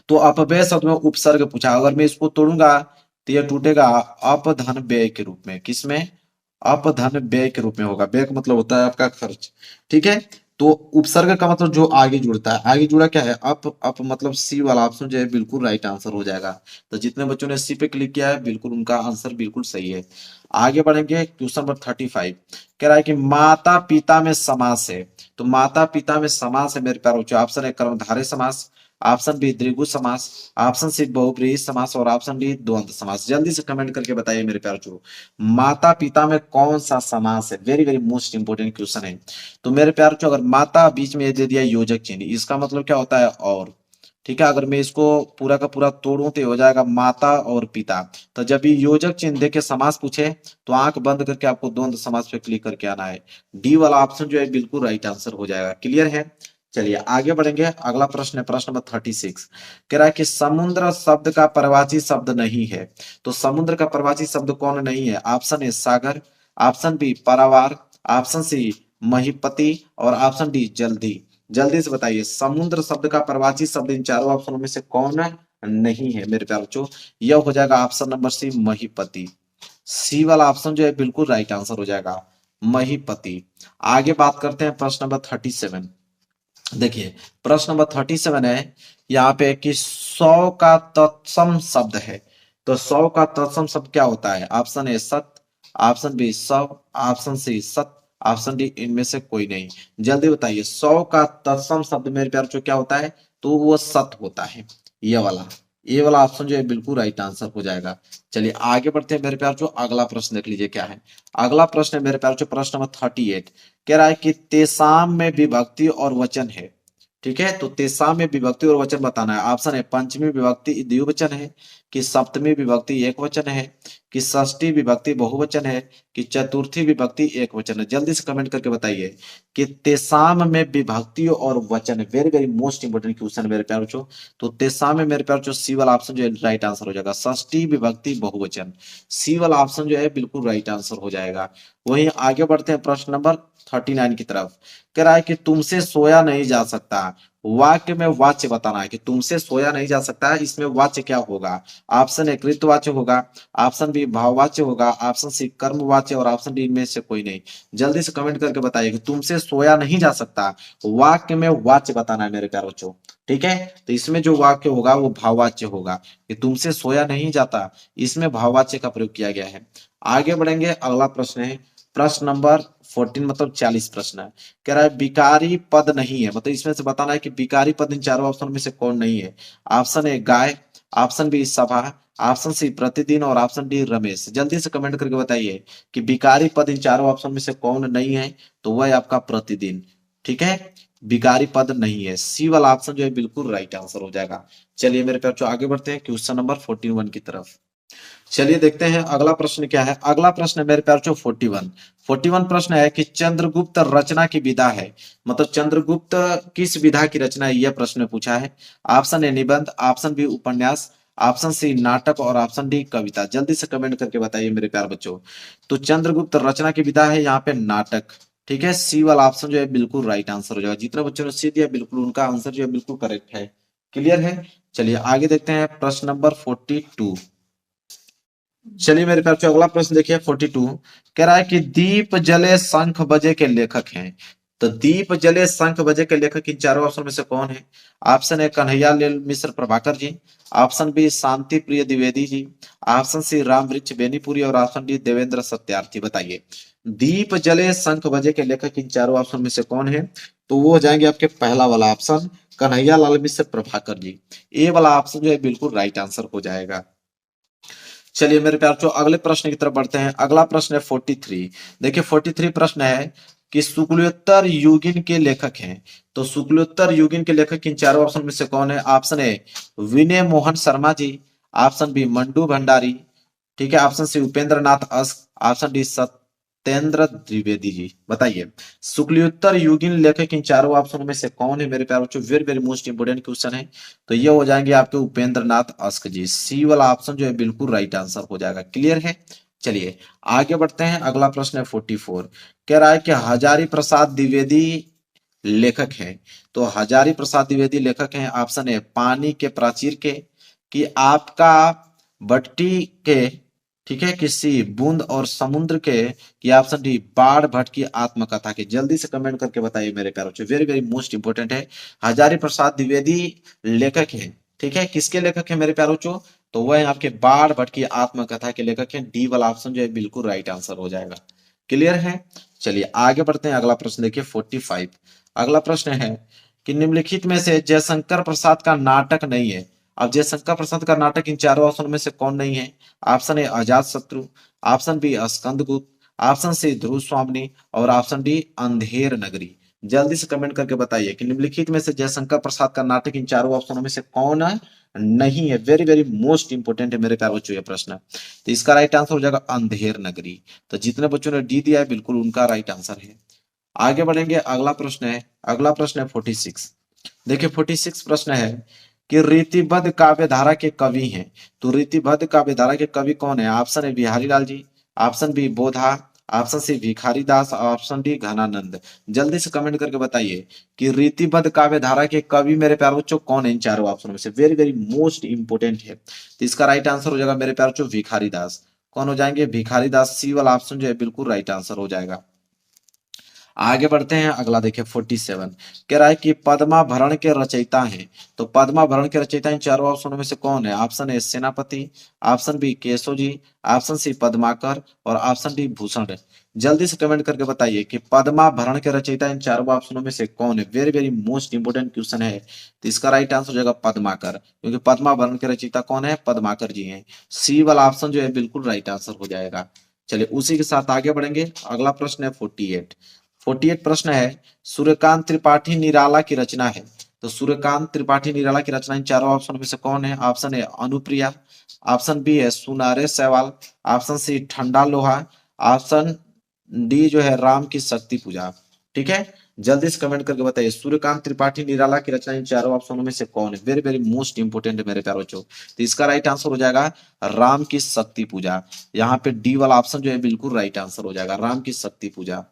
तो अपव्यय शब्द में उपसर्ग पूछा, अगर मैं इसको तोड़ूंगा तो यह टूटेगा अपधन व्यय के रूप में। किसमें, अपधन व्यय के रूप में होगा। व्यय का मतलब होता है आपका खर्च, ठीक है। तो उपसर्ग का मतलब जो आगे जुड़ता है, आगे जुड़ा क्या है अप मतलब सी वाला ऑप्शन जो है बिल्कुल राइट आंसर हो जाएगा। तो जितने बच्चों ने सी पे क्लिक किया है बिल्कुल उनका आंसर बिल्कुल सही है। आगे बढ़ेंगे क्वेश्चन नंबर 35 कह रहा है कि माता पिता में समास है। तो माता पिता में समास है मेरे प्यारे बच्चों। ऑप्शन है कर्मधारय समास, ऑप्शन बी द्विगु समास, ऑप्शन सी बहुब्रीहि समास और ऑप्शन डी द्वंद्व समास। जल्दी से कमेंट करके बताइए मेरे प्यारे बच्चों माता पिता में कौन सा समास है। Very very most important question है। तो मेरे प्यारे बच्चों अगर माता बीच में दे दिया योजक चिन्ह, इसका मतलब क्या होता है और, ठीक है। अगर मैं इसको पूरा का पूरा तोड़ूं तो हो जाएगा माता और पिता। तो जब ये योजक चिन्ह देके समास पूछे तो आंख बंद करके आपको द्वंद्व समास पे क्लिक करके आना है। डी वाला ऑप्शन जो है बिल्कुल राइट आंसर हो जाएगा। क्लियर है। चलिए आगे बढ़ेंगे, अगला प्रश्न है प्रश्न नंबर 36 कह रहा है कि समुद्र शब्द का परवाची शब्द नहीं है। तो समुद्र का परवाची शब्द कौन नहीं है। ऑप्शन ए सागर, ऑप्शन बी पारावार, ऑप्शन सी महीपति और ऑप्शन डी जल्दी। जल्दी से बताइए समुद्र शब्द का परवाची शब्द इन चारों ऑप्शनों में से कौन नहीं है मेरे प्यारे बच्चों। यह हो जाएगा ऑप्शन नंबर सी महीपति। सी वाला ऑप्शन जो है बिल्कुल राइट आंसर हो जाएगा। महीपति। आगे बात करते हैं प्रश्न नंबर 37। देखिए प्रश्न नंबर 37 है यहाँ पे कि 100 का तत्सम शब्द है। तो 100 का तत्सम शब्द क्या होता है? ऑप्शन ए सत्य, ऑप्शन बी सब, ऑप्शन सी सत्य, ऑप्शन डी इनमें से कोई नहीं। जल्दी बताइए 100 का तत्सम शब्द मेरे प्यार जो क्या होता है? तो वो सत्य होता है। ये वाला ऑप्शन जो है बिल्कुल राइट आंसर हो जाएगा। चलिए आगे बढ़ते हैं मेरे प्यार जो अगला प्रश्न देख लीजिए क्या है। अगला प्रश्न है मेरे प्यार जो प्रश्न नंबर 38 कह रहा है कि तेसाम में विभक्ति और वचन है। ठीक है, तो तेसाम में विभक्ति और वचन बताना है। ऑप्शन है पंचमी विभक्ति द्विवचन है, कि सप्तमी विभक्ति एक वचन है, कि षष्ठी विभक्ति बहुवचन है, कि चतुर्थी विभक्ति एक वचन है। जल्दी से कमेंट करके बताइए कि तेसाम में विभक्ति और वचन है। Very very most important question मेरे प्यार बच्चों। तो तेसाम में मेरे प्यार बच्चों सी वाला ऑप्शन जो है राइट आंसर हो जाएगा। षष्ठी विभक्ति बहुवचन, सी वाला ऑप्शन जो है बिल्कुल राइट आंसर हो जाएगा। वहीं आगे बढ़ते हैं प्रश्न नंबर 39 की तरफ। कह रहा है कि तुमसे सोया नहीं जा सकता। वाक्य में वाच्य बताना है कि तुमसे सोया नहीं जा सकता है, इसमें वाच्य क्या होगा? ऑप्शन ए कृतवाच्य होगा, ऑप्शन बी भाववाच्य होगा, ऑप्शन सी कर्मवाच्य और ऑप्शन डी इनमें से कोई नहीं। जल्दी से कमेंट करके बताइए कि तुमसे सोया नहीं जा सकता, वाक्य में वाच्य बताना है मेरे प्यारे बच्चों। ठीक है, तो इसमें जो वाक्य होगा वो भाववाच्य होगा कि तुमसे सोया नहीं जाता, इसमें भाववाच्य का प्रयोग किया गया है। आगे बढ़ेंगे, अगला प्रश्न है प्रश्न नंबर 14 मतलब 40 प्रश्न है। कह रहा है विकारी पद नहीं है, मतलब इसमें से बताना है कि विकारी पद इन चारों ऑप्शन में से कौन नहीं है। ऑप्शन ए गाय, ऑप्शन बी सभा, ऑप्शन सी प्रतिदिन और ऑप्शन डी रमेश। जल्दी से कमेंट करके बताइए कि विकारी पद इन चारों ऑप्शन में से कौन नहीं है। तो वह है आपका प्रतिदिन। ठीक है, विकारी पद नहीं है, सी वाला ऑप्शन जो है बिल्कुल राइट आंसर हो जाएगा। चलिए मेरे प्यार आगे बढ़ते हैं क्वेश्चन नंबर 41 की तरफ। चलिए देखते हैं अगला प्रश्न क्या है। अगला प्रश्न है मेरे प्यार 41 प्रश्न है कि चंद्रगुप्त रचना की विधा है, मतलब चंद्रगुप्त किस विधा की रचना है, यह प्रश्न में पूछा है। ऑप्शन ए निबंध, ऑप्शन बी उपन्यास, ऑप्शन सी नाटक और ऑप्शन डी कविता। जल्दी से कमेंट करके बताइए मेरे प्यार बच्चों। तो चंद्रगुप्त रचना की विधा है यहाँ पे नाटक। ठीक है, सी वाला ऑप्शन जो है बिल्कुल राइट आंसर हो जाएगा। जितने बच्चों ने सी दिया बिल्कुल उनका आंसर जो है बिल्कुल करेक्ट है। क्लियर है। चलिए आगे देखते हैं प्रश्न नंबर 42। चलिए मेरे पास अगला प्रश्न देखिए 42। कह रहा है कि दीप जले शंख बजे के लेखक हैं। तो दीप जले शंख बजे के लेखक इन चारों ऑप्शन में से कौन है? Option A Kanhaiya Lal Mishra Prabhakar ji, option B Shanti Priya Dwivedi ji, option C Ram Vriksh Benipuri और ऑप्शन डी देवेंद्र सत्यार्थी। बताइए दीप जले शंख बजे के लेखक इन चारों ऑप्शन में से कौन है? तो वो हो जाएंगे आपके पहला वाला ऑप्शन कन्हैया लाल मिश्र प्रभाकर जी। ए वाला ऑप्शन जो है बिल्कुल राइट आंसर हो जाएगा। चलिए मेरे प्यार अगले प्रश्न की तरफ बढ़ते हैं। अगला प्रश्न है 43। देखिए 43 प्रश्न है कि शुक्लोत्तर युगीन के लेखक हैं। तो शुक्लोत्तर युगीन के लेखक किन चारों ऑप्शन में से कौन है? Option A Vinay Mohan Sharma ji, option B Mannu Bhandari, ठीक है, option C Upendra Nath Ashk, option D Satyendra Dwivedi ji. बताइए शुक्लोत्तर युगीन लेखक इन चारों ऑप्शन में से कौन है मेरे प्यारे बच्चों? Very very most important question है। तो ये हो जाएंगे आपके उपेंद्र नाथ अस्क जी। सी वाला ऑप्शन जो है बिल्कुल राइट आंसर हो जाएगा। क्लियर है। चलिए आगे बढ़ते हैं। अगला प्रश्न है 44। कह रहा है कि हजारी प्रसाद द्विवेदी लेखक है। तो हजारी प्रसाद द्विवेदी लेखक हैं। ऑप्शन है पानी के प्राचीर के, कि आपका भट्टी के, ठीक है, किसी बूंद और समुद्र के, कि ऑप्शन डी बाढ़ भट्ट की आत्मकथा के। जल्दी से कमेंट करके बताइए मेरे प्यारे बच्चों। वेरी वेरी मोस्ट इंपोर्टेंट है। हजारी प्रसाद द्विवेदी लेखक है। ठीक है, किसके लेखक है मेरे प्यारे बच्चों? तो वह है आपके बाढ़ भट्ट की आत्मकथा के लेखक हैं। डी वाला ऑप्शन जो है बिल्कुल राइट आंसर हो जाएगा। क्लियर है। चलिए आगे बढ़ते हैं। अगला प्रश्न देखिए 45। अगला प्रश्न है कि निम्नलिखित में से जयशंकर प्रसाद का नाटक नहीं है। अब जयशंकर प्रसाद का नाटक इन चारों ऑप्शन में से कौन नहीं है? Option A Ajat Shatru, option B Skandagupta, option C Dhruv Swamini और ऑप्शन डी अंधेर नगरी। जल्दी से कमेंट करके बताइए कि निम्नलिखित में से जयशंकर प्रसाद का नाटक इन चारों ऑप्शनों में से कौन नहीं है। वेरी वेरी मोस्ट इंपोर्टेंट है मेरे प्यारे बच्चों ये प्रश्न। तो इसका राइट आंसर हो जाएगा अंधेर नगरी। तो जितने बच्चों ने डी दिया है बिल्कुल उनका राइट आंसर है। आगे बढ़ेंगे। अगला प्रश्न है 46। देखिए 46 प्रश्न है कि रीतिबद्ध काव्यधारा के कवि हैं। तो रीतिबद्ध काव्यधारा के कवि कौन है? ऑप्शन है बिहारी लाल जी, ऑप्शन बी बोधा, ऑप्शन सी भिखारी दास, ऑप्शन डी घनानंद। जल्दी से कमेंट करके बताइए कि रीतिबद्ध काव्यधारा के कवि मेरे प्यारे बच्चों कौन है इन चारों ऑप्शन में से। वेरी वेरी मोस्ट इंपोर्टेंट है। तो इसका राइट आंसर हो जाएगा मेरे प्यारे बच्चों भिखारी दास। कौन हो जाएंगे? भिखारी दास। सी वाला ऑप्शन जो है बिल्कुल राइट आंसर हो जाएगा। आगे बढ़ते हैं, अगला देखिए 47। कह रहा है कि पद्माभरण के रचयिता हैं। तो पद्माभरण के रचयिता इन चारों ऑप्शनों में से कौन है? ऑप्शन ए सेनापति, option B Keshav ji, option C Padmakar और ऑप्शन डी भूषण। जल्दी से कमेंट करके बताइए कि पद्माभरण के रचयिता इन चारों ऑप्शनों में से कौन है। Very very most important question है। तो इसका राइट आंसर हो जाएगा पद्माकर, क्योंकि पद्माभरण के रचयिता कौन है? पद्माकर जी हैं। सी वाला ऑप्शन जो है बिल्कुल राइट आंसर हो जाएगा। चलिए उसी के साथ आगे बढ़ेंगे। अगला प्रश्न है 48। 48 प्रश्न है, सूर्यकांत त्रिपाठी निराला की रचना है। तो सूर्यकांत त्रिपाठी निराला की रचना इन चारों ऑप्शन में से कौन है? ऑप्शन ए अनुप्रिया, ऑप्शन बी है सुनारे सहवाल, ऑप्शन सी ठंडा लोहा, ऑप्शन डी जो है राम की शक्ति पूजा। ठीक है, जल्दी से कमेंट करके बताइए सूर्यकांत त्रिपाठी निराला की रचना इन चारों ऑप्शनों में से कौन है। वेरी वेरी मोस्ट इंपोर्टेंट है मेरे प्यारे बच्चों। तो इसका राइट आंसर हो जाएगा राम की शक्ति पूजा। यहाँ पे डी वाला ऑप्शन जो है बिल्कुल राइट आंसर हो जाएगा, राम की शक्ति पूजा।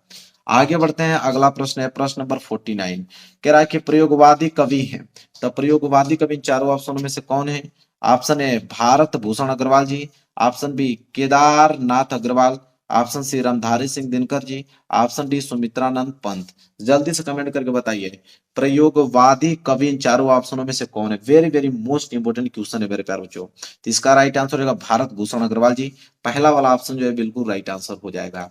आगे बढ़ते हैं, अगला प्रश्न है प्रश्न नंबर 49। कह रहा है कि प्रयोगवादी कवि हैं। तो प्रयोगवादी कवि इन चारों ऑप्शनों में से कौन है? Option A Bharat Bhushan Agrawal ji, option B Kedarnath Agrawal, option C Ramdhari Singh Dinkar ji, option D Sumitranand Pant. जल्दी से कमेंट करके बताइए प्रयोगवादी कवि इन चारों ऑप्शनों में से कौन है। Very very most important question है मेरे प्यारे बच्चों। तो इसका राइट आंसर होगा भारत भूषण अग्रवाल जी। पहला वाला ऑप्शन जो है बिल्कुल राइट आंसर हो जाएगा।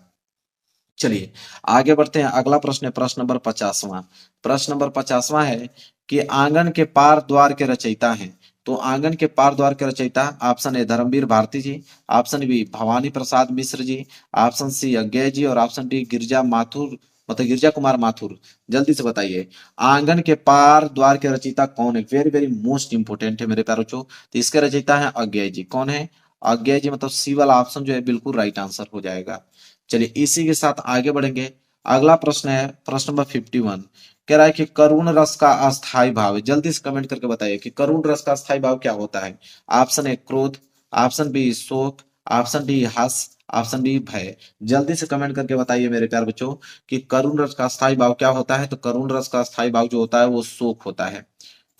चलिए आगे बढ़ते हैं, अगला प्रश्न है प्रश्न नंबर 50वां। प्रश्न नंबर 50वां है कि आंगन के पार द्वार के रचयिता हैं। तो आंगन के पार द्वार के रचयिता option A Dharamvir Bharati ji, option B Bhawani Prasad Mishra ji, option C Agyeya ji और ऑप्शन डी गिरजा माथुर, मतलब गिरजा कुमार माथुर। जल्दी से बताइए आंगन के पार द्वार के रचयिता कौन है। वेरी वेरी मोस्ट इंपोर्टेंट है मेरे प्यारों। तो इसके रचयिता है अज्ञे जी। कौन है? अज्ञे जी, मतलब सी वाला ऑप्शन जो है बिल्कुल राइट आंसर हो जाएगा। चलिए इसी के साथ आगे बढ़ेंगे। अगला प्रश्न है प्रश्न नंबर 51। कह रहा है कि करुण रस का अस्थाई भाव। जल्दी से कमेंट करके बताइए कि करुण रस का अस्थाई भाव क्या होता है। ऑप्शन ए क्रोध, ऑप्शन बी शोक, ऑप्शन डी हर्ष, ऑप्शन डी भय। जल्दी से कमेंट करके बताइए मेरे प्यारे बच्चों कि करुण रस का अस्थाई भाव क्या होता है। तो करुण रस का अस्थाई भाव जो होता है वो शोक होता है।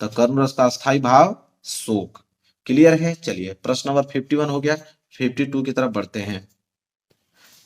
तो करुण रस का अस्थाई भाव शोक। क्लियर है। चलिए प्रश्न नंबर 51 हो गया। 52 की तरफ बढ़ते हैं।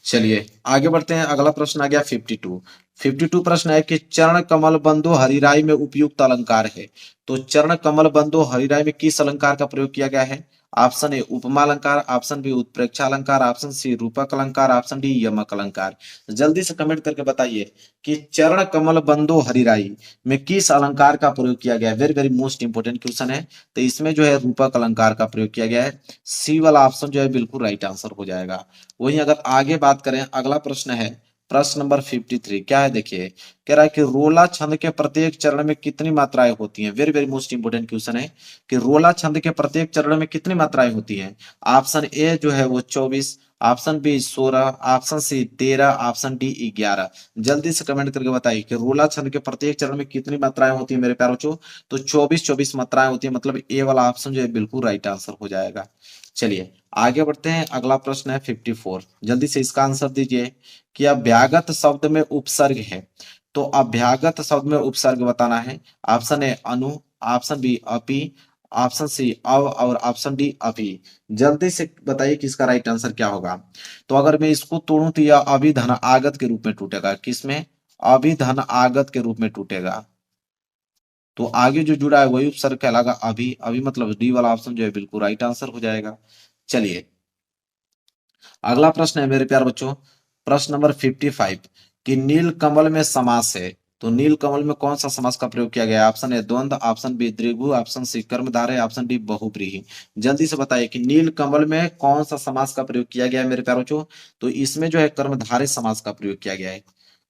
चलिए आगे बढ़ते हैं, अगला प्रश्न आ गया 52। 52 प्रश्न है कि चरण कमल बंधु हरिराई में उपयुक्त अलंकार है। तो चरण कमल बंधु हरिराई में किस अलंकार का प्रयोग किया गया है? ऑप्शन ए उपमा अलंकार, ऑप्शन बी उत्प्रेक्षा अलंकार, ऑप्शन सी रूपक अलंकार, ऑप्शन डी यमक अलंकार। जल्दी से कमेंट करके बताइए कि चरण कमल बंधु हरिराई में किस अलंकार का प्रयोग किया गया है। Very very most important question है। तो इसमें जो है रूपक अलंकार का प्रयोग किया गया है। सी वाला ऑप्शन जो है बिल्कुल राइट आंसर हो जाएगा। वहीं अगर आगे बात करें, अगला प्रश्न है प्रश्न नंबर 53। क्या है देखिए, कह रहा है कि रोला छंद के प्रत्येक चरण में कितनी मात्राएं होती हैं। Very very most important question है कि रोला छंद के प्रत्येक चरण में कितनी मात्राएं होती हैं। ऑप्शन ए जो है वो 24, option B 16, option C 13, option D 11। जल्दी से कमेंट करके बताइए कि रोला छंद के प्रत्येक चरण में कितनी मात्राएं होती है मेरे प्यारे बच्चों। तो 24 मात्राएं होती है, मतलब ए वाला ऑप्शन जो है बिल्कुल राइट आंसर हो जाएगा। चलिए आगे बढ़ते हैं, अगला प्रश्न है 54। जल्दी से इसका आंसर दीजिए कि अभ्यागत शब्द में उपसर्ग है। तो अभ्यागत शब्द में उपसर्ग बताना है। ऑप्शन ए अनु, ऑप्शन बी अपि, ऑप्शन सी अव और ऑप्शन डी अभी। जल्दी से बताइए कि इसका राइट आंसर क्या होगा। तो अगर मैं इसको तोड़ूं तो यह अभिधन आगत के रूप में टूटेगा। किसमें? अभिधन आगत के रूप में टूटेगा। तो आगे जो जुड़ा है वही उपसर्ग कहलाएगा अभी। अभी मतलब डी वाला ऑप्शन जो है बिल्कुल राइट आंसर हो जाएगा। चलिए अगला प्रश्न है मेरे प्यार बच्चों, प्रश्न नंबर 55 कि नील कमल में समास है। तो नील कमल में कौन सा समास का प्रयोग किया गया है? ऑप्शन ए द्वंद्व, ऑप्शन बी द्विगु, ऑप्शन सी कर्मधारय, ऑप्शन डी बहुब्रीहि। जल्दी से बताइए कि नील कमल में कौन सा समास का प्रयोग किया गया है मेरे प्यारे बच्चों। तो इसमें जो है कर्मधारय समास का प्रयोग किया गया है।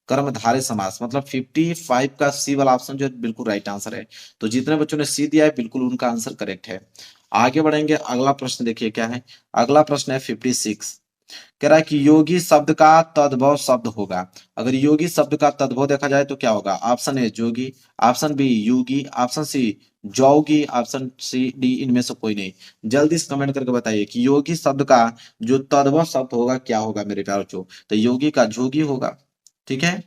कर्मधारय समास मतलब 55 का सी वाला ऑप्शन जो है बिल्कुल राइट आंसर है। तो जितने बच्चों ने सी दिया है बिल्कुल उनका आंसर करेक्ट है। आगे बढ़ेंगे, अगला प्रश्न देखिए क्या है। अगला प्रश्न है 56। कह रहा है कि योगी शब्द का तद्भव शब्द होगा। अगर योगी शब्द का तद्भव देखा जाए तो क्या होगा? ऑप्शन ए जोगी, ऑप्शन बी योगी, ऑप्शन सी जोगी, ऑप्शन सी डी इनमें से कोई नहीं। जल्दी से कमेंट करके बताइए कि योगी शब्द का जो तद्भव शब्द होगा क्या होगा मेरे प्यारे बच्चों। तो योगी का जोगी होगा। ठीक है,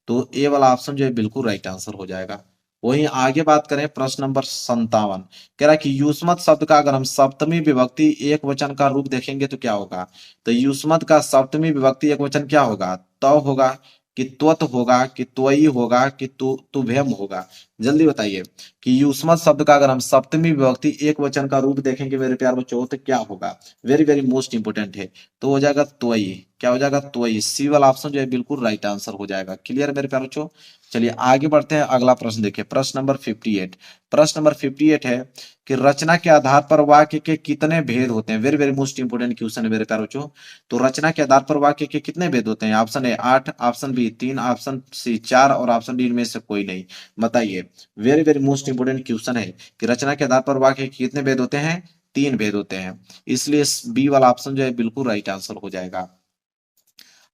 तो ए वाला ऑप्शन जो है बिल्कुल राइट आंसर हो जाएगा। वहीं आगे बात करें प्रश्न नंबर 57। कह रहा है कि युष्मत शब्द का अगर हम सप्तमी विभक्ति एक वचन का रूप देखेंगे तो क्या होगा। तो युष्मत का सप्तमी विभक्ति एक वचन क्या होगा? तो होगा। कि त्वत होगा, कि त्वयी होगा, कि तुभ्यम होगा? जल्दी बताइए कि युष्मत शब्द का अगर हम सप्तमी विभक्ति एक वचन का रूप देखेंगे मेरे प्यार बच्चों तो क्या होगा? वेरी वेरी मोस्ट इंपोर्टेंट है। तो हो जाएगा त्वयी। क्या हो जाएगा? त्वयी। सी वाला ऑप्शन जो है बिल्कुल राइट आंसर हो जाएगा। क्लियर मेरे प्यार बच्चों? चलिए आगे बढ़ते हैं। अगला प्रश्न देखिए, प्रश्न नंबर 58। प्रश्न नंबर 58 है कि रचना के आधार पर वाक्य के कितने भेद होते हैं? Very very most important question है मेरे प्यार बच्चों। तो रचना के आधार पर वाक्य के कितने भेद होते हैं? Option A 8, option B 3, option C 4 और ऑप्शन डी इनमें से कोई नहीं। बताइए। Very very most important question है कि रचना के आधार पर वाक्य के कितने भेद होते हैं? 3 भेद होते हैं। इसलिए बी वाला ऑप्शन जो है बिल्कुल राइट आंसर हो जाएगा।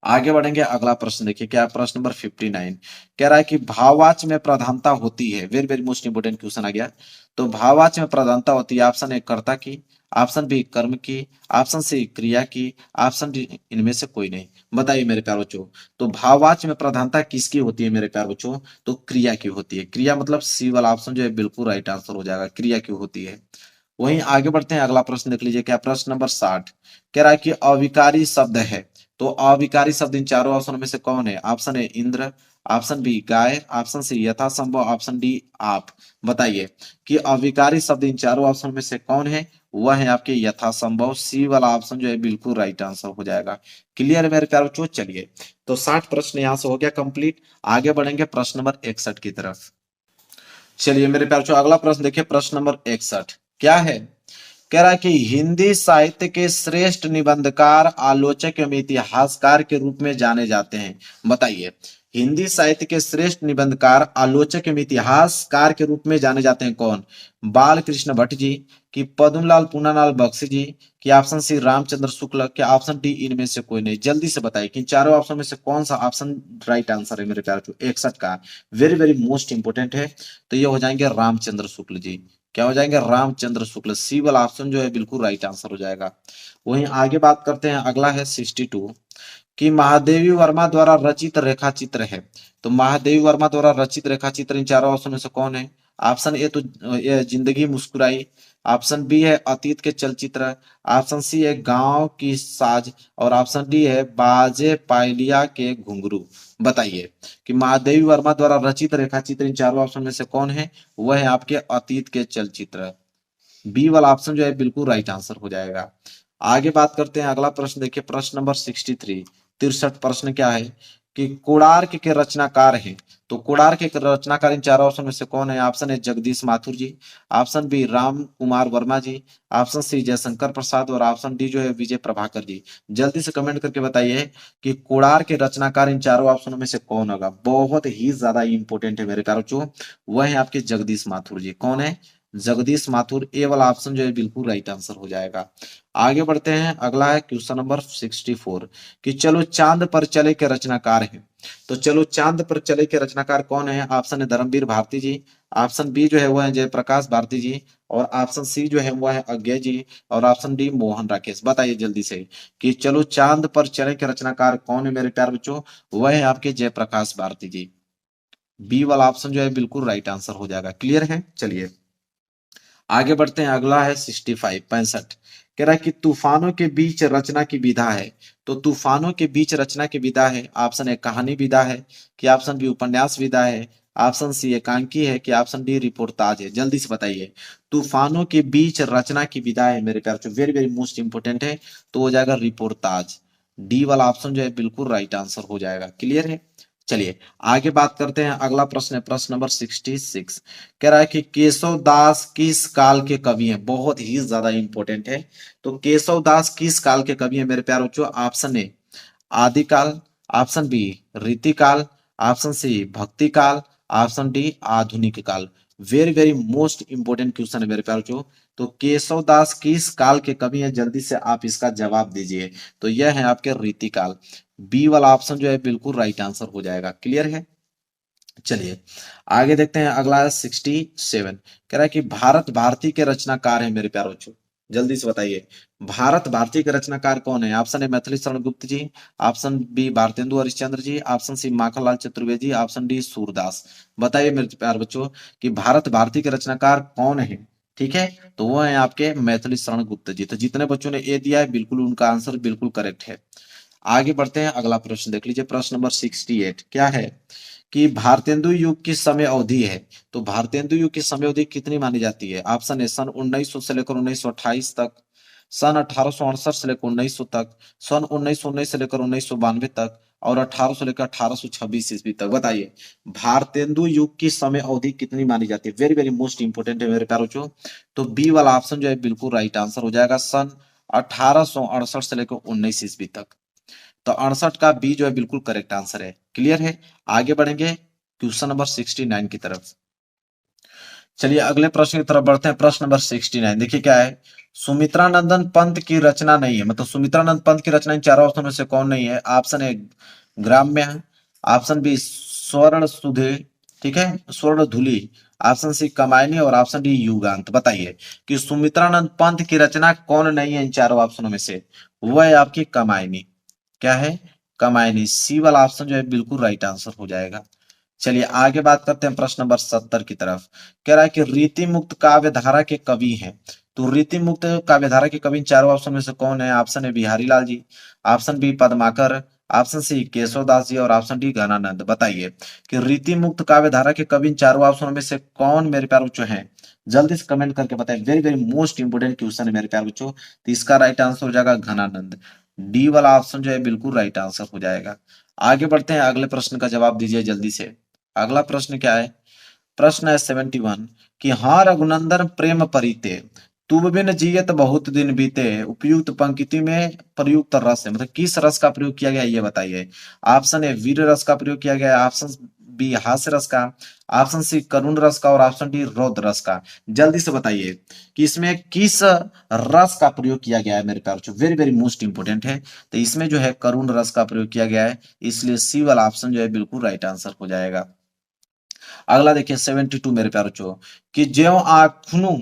आगे बढ़ेंगे। अगला प्रश्न देखिए, क्या प्रश्न नंबर 59 कह रहा है कि भाववाच्य में प्रधानता होती है। Very very most important question आ गया। तो भाववाच्य में प्रधानता होती है, ऑप्शन ए कर्ता की, ऑप्शन बी कर्म की, ऑप्शन सी क्रिया की, ऑप्शन डी इनमें से कोई नहीं। बताइए मेरे प्यार बच्चों। तो भाववाच्य में प्रधानता किसकी होती है मेरे प्यार बच्चों? तो क्रिया की होती है। क्रिया मतलब सी वाला ऑप्शन जो है बिल्कुल राइट आंसर हो जाएगा। क्रिया की होती है। वहीं आगे बढ़ते हैं। अगला प्रश्न देख लीजिए, क्या प्रश्न नंबर 60 कह रहा है कि अविकारी शब्द है। तो अविकारी शब्द इन चारों ऑप्शनों में से कौन है? Option A Indra, option B गाय, ऑप्शन सी यथासंभव, ऑप्शन डी आप। बताइए कि अविकारी शब्द इन चारों ऑप्शन में से कौन है? वह है आपके यथासंभव। सी वाला ऑप्शन जो है बिल्कुल राइट आंसर हो जाएगा। क्लियर है मेरे प्यारे बच्चों? चलिए तो 60 प्रश्न यहां से हो गया कंप्लीट। आगे बढ़ेंगे प्रश्न नंबर 61 की तरफ। चलिए मेरे प्यारे बच्चों, अगला प्रश्न देखिए, प्रश्न नंबर 61 क्या है? कह रहा है कि हिंदी साहित्य के श्रेष्ठ निबंधकार, आलोचक एवं इतिहासकार के रूप में जाने जाते हैं। बताइए। हिंदी साहित्य के श्रेष्ठ निबंधकार, आलोचक एवं इतिहासकार के रूप में जाने जाते हैं कौन? बाल कृष्ण भट्ट जी, कि पद्मलाल पूनालाल बख्शी जी, कि ऑप्शन सी रामचंद्र शुक्ल, कि ऑप्शन डी इनमें से कोई नहीं। जल्दी से बताइए कि इन चारों ऑप्शन में से कौन सा ऑप्शन राइट आंसर है मेरे प्यारे बच्चों 61 का? वेरी वेरी मोस्ट इंपोर्टेंट है। तो ये हो जाएंगे रामचंद्र शुक्ल जी। क्या हो जाएंगे? रामचंद्र शुक्ल। सी वाला ऑप्शन जो है बिल्कुल राइट आंसर हो जाएगा। वहीं आगे बात करते हैं। अगला है 62 कि महादेवी वर्मा द्वारा रचित रेखा चित्र है। तो महादेवी वर्मा द्वारा रचित रेखा चित्र इन चारों ऑप्शन में से कौन है? ऑप्शन ए तो ये जिंदगी मुस्कुराई, ऑप्शन बी है अतीत के चलचित्र, ऑप्शन सी है गांव की साज और ऑप्शन डी है बाजे पायलिया के घुंघरू। बताइए कि महादेवी वर्मा द्वारा रचित रेखा चित्र इन चारों ऑप्शन में से कौन है? वह है आपके अतीत के चलचित्र। बी वाला ऑप्शन जो है बिल्कुल राइट आंसर हो जाएगा। आगे बात करते हैं। अगला प्रश्न देखिए, प्रश्न नंबर 63 63 प्रश्न क्या है कि कोणार्क के रचनाकार हैं। तो कोणार्क के रचनाकार इन चारों ऑप्शन में से कौन है? ऑप्शन है जगदीश माथुर जी, ऑप्शन बी राम कुमार वर्मा जी, ऑप्शन सी जयशंकर प्रसाद और ऑप्शन डी जो है विजय प्रभाकर जी। जल्दी से कमेंट करके बताइए कि कोणार्क के रचनाकार इन चारों ऑप्शनों में से कौन होगा? बहुत ही ज्यादा इंपॉर्टेंट है मेरे प्यारे बच्चों। वह है आपके जगदीश माथुर जी। कौन है? जगदीश माथुर। ए वाला ऑप्शन जो है बिल्कुल राइट आंसर हो जाएगा। आगे बढ़ते हैं। अगला है क्वेश्चन नंबर 64 कि चलो चांद पर चले के रचनाकार हैं। तो चलो चांद पर चले के रचनाकार कौन है? ऑप्शन है धर्मवीर भारती जी, ऑप्शन बी जो है वह है जयप्रकाश भारती जी और ऑप्शन सी जो है वह है अज्ञे जी और ऑप्शन डी मोहन राकेश। बताइए जल्दी से कि चलो चांद पर चले के रचनाकार कौन है मेरे प्यारे बच्चों? वह है आपके जयप्रकाश भारती जी। बी वाला ऑप्शन जो है बिल्कुल राइट आंसर हो जाएगा। क्लियर है? चलिए आगे बढ़ते हैं। अगला है 65 65 कह रहा है कि तूफानों के बीच रचना की विधा है। तो तूफानों के बीच रचना की विधा है, ऑप्शन ए कहानी विधा है, कि ऑप्शन बी उपन्यास विधा है, ऑप्शन सी एकांकी है, कि ऑप्शन डी रिपोर्टाज है। जल्दी से बताइए। तूफानों के बीच रचना की विधा है मेरे प्यारे, वेरी वेरी मोस्ट इंपोर्टेंट है। तो हो जाएगा रिपोर्टाज। डी वाला ऑप्शन जो है बिल्कुल राइट आंसर हो जाएगा। क्लियर है? चलिए आगे बात करते हैं। अगला प्रश्न है प्रश्न नंबर 66 कह रहा है कि केशव दास किस काल के कवि हैं? बहुत ही ज्यादा इंपॉर्टेंट है। तो केशव दास किस काल के कवि हैं मेरे प्यारे बच्चों? ऑप्शन ए आदिकाल, ऑप्शन बी रीतिकाल, ऑप्शन सी भक्ति काल, ऑप्शन डी आधुनिक काल। Very very most important question है मेरे प्यारे बच्चों। तो केशव दास किस काल के कवि हैं? जल्दी से आप इसका जवाब दीजिए। तो यह है आपके रीतिकाल। बी वाला ऑप्शन जो है बिल्कुल राइट आंसर हो जाएगा। क्लियर है? चलिए आगे देखते हैं। अगला है 67 कह रहा है कि भारत भारती के रचनाकार है मेरे प्यारे बच्चों। जल्दी से बताइए भारत भारती के रचनाकार कौन है? ऑप्शन ए Maithili Sharan Gupt ji, option B Bharatendu Harishchandra ji, option C Makhanlal Chaturvedi, option D Surdas. बताइए मेरे प्यारे बच्चों कि भारत भारती के रचनाकार कौन है? ठीक है, तो वो है आपके मैथिली शरण गुप्त जी। तो जितने बच्चों ने ए दिया है बिल्कुल उनका आंसर बिल्कुल करेक्ट है। आगे बढ़ते हैं, अगला प्रश्न देख लीजिए, प्रश्न नंबर 68 क्या है कि भारतेंदु युग की समय अवधि है, तो भारतेंदु युग की समय अवधि कितनी मानी जाती है? ऑप्शन ए सन 1900 से लेकर 1928 तक, सन 1868 से लेकर 1900 तक, सन 1919 से लेकर 1992 तक, और 1800 से लेकर 1826 ईस्वी तक। बताइए भारतेंदु युग की समय अवधि कितनी मानी जाती है? वेरी वेरी मोस्ट इंपोर्टेंट है मेरे प्यारे बच्चों। तो बी वाला ऑप्शन जो है बिल्कुल राइट आंसर हो जाएगा, सन 1868 से लेकर 19 ईस्वी तक। तो 68 का बी जो है बिल्कुल करेक्ट आंसर है। क्लियर है? आगे बढ़ेंगे क्वेश्चन नंबर 69 की तरफ। चलिए अगले प्रश्न की तरफ बढ़ते हैं। प्रश्न नंबर 69 देखिए क्या है, सुमित्रानंदन पंत की रचना नहीं है, मतलब सुमित्रानंद पंत की रचना इन चारों ऑप्शन में से कौन नहीं है? ऑप्शन ए ग्राम्य, ऑप्शन बी स्वर्ण सुधे, ठीक है, स्वर्ण धुली, ऑप्शन सी कमायनी, और ऑप्शन डी युगांत। बताइए कि सुमित्रानंद पंत की रचना कौन नहीं है इन चारों ऑप्शनों में से? वह है आपकी कमायनी। क्या है? कमायनी। सी वाला ऑप्शन जो है बिल्कुल राइट आंसर हो जाएगा। चलिए आगे बात करते हैं प्रश्न नंबर 70 की तरफ। कह रहा है कि रीति मुक्त काव्य धारा के कवि हैं, तो रीति मुक्त काव्य धारा के कवि इन चारों ऑप्शन में से कौन है? Option A Bihari Lal ji, option B Padmakar, option C Keshavdas ji, और ऑप्शन डी घनानंद। बताइए कि रीति मुक्त काव्य धारा के कवि इन चारों ऑप्शनों में से कौन मेरे प्यारे बच्चों हैं? जल्दी से कमेंट करके बताएं। Very very most important question है मेरे प्यारे बच्चों। तो इसका राइट आंसर हो जाएगा घनानंद। डी वाला ऑप्शन जो है बिल्कुल राइट आंसर हो जाएगा। आगे बढ़ते हैं, अगले प्रश्न का जवाब दीजिए जल्दी से। अगला प्रश्न क्या है? प्रश्न है 71 कि हाँ रघुनंदन प्रेम परिते, तुम बिन जियत बहुत दिन बीते, उपयुक्त पंक्ति में प्रयुक्त रस है, मतलब किस रस का प्रयोग किया गया है ये बताइए। ऑप्शन ए वीर रस का प्रयोग किया गया है, ऑप्शन बी हास्य रस का, ऑप्शन सी करुण रस का, और ऑप्शन डी रौद्र रस का। जल्दी से बताइए कि इसमें किस रस का प्रयोग किया गया है मेरे प्यारे। वेरी वेरी मोस्ट इंपोर्टेंट है। तो इसमें जो है करुण रस का प्रयोग किया गया है, इसलिए सी वाला ऑप्शन जो है बिल्कुल राइट आंसर हो जाएगा। अगला देखिए 72 मेरे प्यारे बच्चों कि ज्यों आँखनु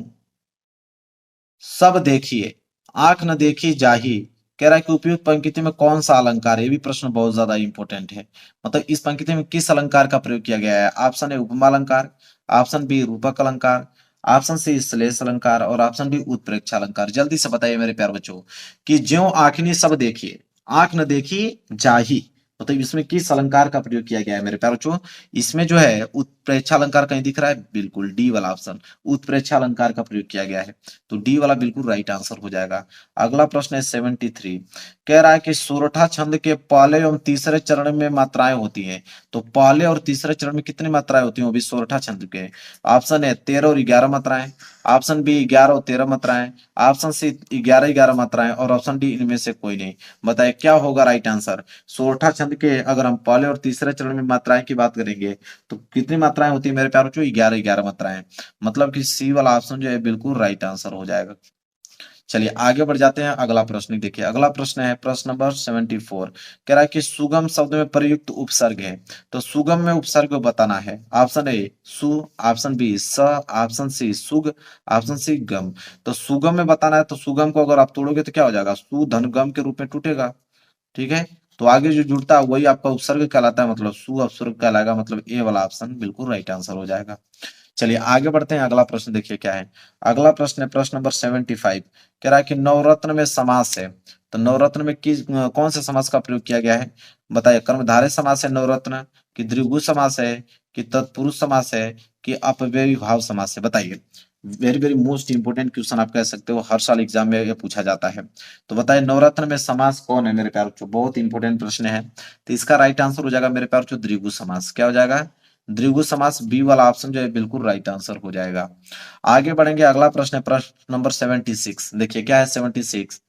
सब देखिए, आंख न देखी जाही। कह रहा है कि उपयुक्त पंक्ति में कौन सा अलंकार है? ये भी प्रश्न बहुत ज्यादा इंपॉर्टेंट है। मतलब इस पंक्ति में किस अलंकार का प्रयोग किया गया है? ऑप्शन ए उपमा अलंकार, ऑप्शन बी रूपक अलंकार, ऑप्शन सी श्लेष अलंकार, और ऑप्शन डी उत्प्रेक्षा अलंकार। जल्दी से बताइए मेरे प्यारे बच्चों कि ज्यों आंखनी सब देखिए, आंख न देखी जाही, मतलब इसमें किस अलंकार का प्रयोग किया गया है मेरे प्यारे बच्चों? इसमें जो है उत्प्रेक्षा अलंकार कहीं दिख रहा है? बिल्कुल डी वाला ऑप्शन, उत्प्रेक्षा अलंकार का प्रयोग किया गया है। तो डी वाला बिल्कुल राइट आंसर हो जाएगा। अगला प्रश्न है 73, कह रहा है कि सोरठा छंद के पहले एवं तीसरे चरण में मात्राएं होती हैं, तो पहले और तीसरे चरण में कितनी मात्राएं होती हैं वो भी सोरठा छंद के? ऑप्शन है 13 और 11 मात्राएं, ऑप्शन बी 11 और 13 मात्राएं, ऑप्शन सी 11 11 मात्राएं, और ऑप्शन डी इनमें से कोई नहीं। बताइए क्या होगा राइट आंसर? सोरठा छंद के अगर हम पहले और तीसरे चरण में मात्राएं की बात करेंगे तो कितनी मात्राएं होती है मेरे प्यारे बच्चों? 11 11 मात्राएं। मतलब कि सी वाला ऑप्शन जो है बिल्कुल राइट आंसर हो जाएगा। चलिए आगे बढ़ जाते हैं, अगला प्रश्न देखिए। अगला प्रश्न है प्रश्न नंबर 74, कह रहा है कि सुगम शब्द में प्रयुक्त उपसर्ग है, तो सुगम में उपसर्ग को बताना है। ऑप्शन ए सु, ऑप्शन बी स, ऑप्शन सी सुग, ऑप्शन सी गम। तो सुगम में बताना है, तो सुगम को अगर आप तोड़ोगे तो क्या हो जाएगा? सु धन गम के रूप में टूटेगा। ठीक है, तो आगे जो जुड़ता है वही आपका उपसर्ग कहलाता है, मतलब सु अपसर्ग कहलाएगा। मतलब ए वाला ऑप्शन बिल्कुल राइट आंसर हो जाएगा। चलिए आगे बढ़ते हैं, अगला प्रश्न देखिए क्या है। अगला प्रश्न है प्रश्न नंबर 75, कह रहा है कि नवरत्न में समास है, तो नवरत्न में किस कौन से समास का प्रयोग किया गया है? बताइए कर्मधारय समास है नवरत्न, कि द्विगु समास है, कि तत्पुरुष समास है, कि अपव्ययी भाव समास है? बताइए। Very very most important question आप कह सकते हो, हर साल एग्जाम में ये पूछा जाता है। तो बताइए नवरत्न में समास कौन है मेरे प्यारे बच्चों? बहुत इंपोर्टेंट प्रश्न है। तो इसका राइट आंसर हो जाएगा मेरे प्यारे बच्चों द्विगु समास। क्या हो जाएगा? द्विगु समास। बी वाला ऑप्शन जो है बिल्कुल राइट आंसर हो जाएगा। आगे बढ़ेंगे, अगला प्रश्न है प्रश्न नंबर 76। देखिए क्या है 76,